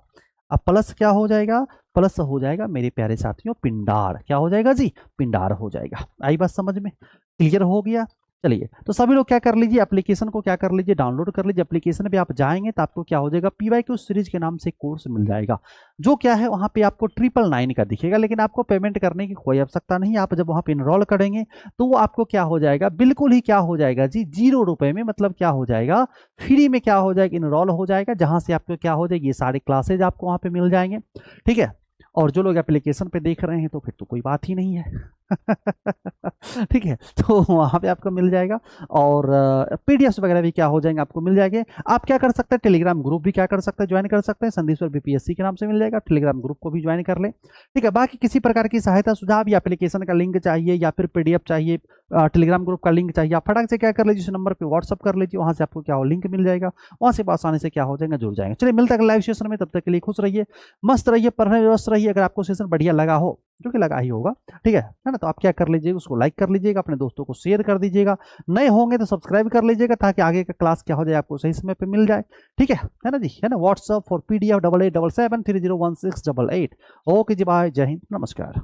अब प्लस क्या हो जाएगा, प्लस हो जाएगा मेरे प्यारे साथियों पिंडार, क्या हो जाएगा जी, पिंडार हो जाएगा। आई बात समझ में, क्लियर हो गया। चलिए, तो सभी लोग क्या कर लीजिए, एप्लीकेशन को क्या कर लीजिए, डाउनलोड कर लीजिए। एप्लीकेशन पे आप जाएंगे तो आपको क्या हो जाएगा, PYQ सीरीज के नाम से कोर्स मिल जाएगा, जो क्या है वहाँ पे आपको 999 का दिखेगा। लेकिन आपको पेमेंट करने की कोई आवश्यकता नहीं। आप जब वहाँ पे इनरोल करेंगे तो वो आपको क्या हो जाएगा, बिल्कुल ही क्या हो जाएगा जी, 0 रुपए में, मतलब क्या हो जाएगा, फ्री में क्या हो जाएगा, इनरोल हो जाएगा। जहाँ से आपको क्या हो जाएगी, ये सारे क्लासेज आपको वहाँ पे मिल जाएंगे। ठीक है, और जो लोग एप्लीकेशन पे देख रहे हैं तो फिर तो कोई बात ही नहीं है। ठीक है, तो वहां पे आपको मिल जाएगा। और पीडीएफ वगैरह भी क्या हो जाएंगे, आपको मिल जाएंगे। आप क्या कर सकते हैं, टेलीग्राम ग्रुप भी क्या कर सकते हैं, ज्वाइन कर सकते हैं। संदीश्वर BPSC के नाम से मिल जाएगा, टेलीग्राम ग्रुप को भी ज्वाइन कर लें। ठीक है, बाकी किसी प्रकार की सहायता, सुझाव या एप्लीकेशन का लिंक चाहिए या फिर PDF चाहिए, टेलीग्राम ग्रुप का लिंक चाहिए, आप फटाक से क्या कर लीजिए, इस नंबर पर व्हाट्सअप कर लीजिए। वहां से आपको क्या हो, लिंक मिल जाएगा, वहां से आसानी से क्या हो जाएगा, जुड़ जाएंगे। चलिए, मिलता है लाइव सेशन में, तब तक के लिए खुश रहिए, मस्त रहिए, पढ़ने व्यस्त रहिए। अगर आपको सेशन बढ़िया लगा हो, जो कि लगा ही होगा, ठीक है ना, तो आप क्या कर लीजिएगा, उसको लाइक कर लीजिएगा, अपने दोस्तों को शेयर कर दीजिएगा। नए होंगे तो सब्सक्राइब कर लीजिएगा, ताकि आगे का क्लास क्या हो जाए, आपको सही समय पे मिल जाए। ठीक है ना जी, है ना। WhatsApp for PDF 8877 301688। ओके जी, बाय, जय हिंद, नमस्कार।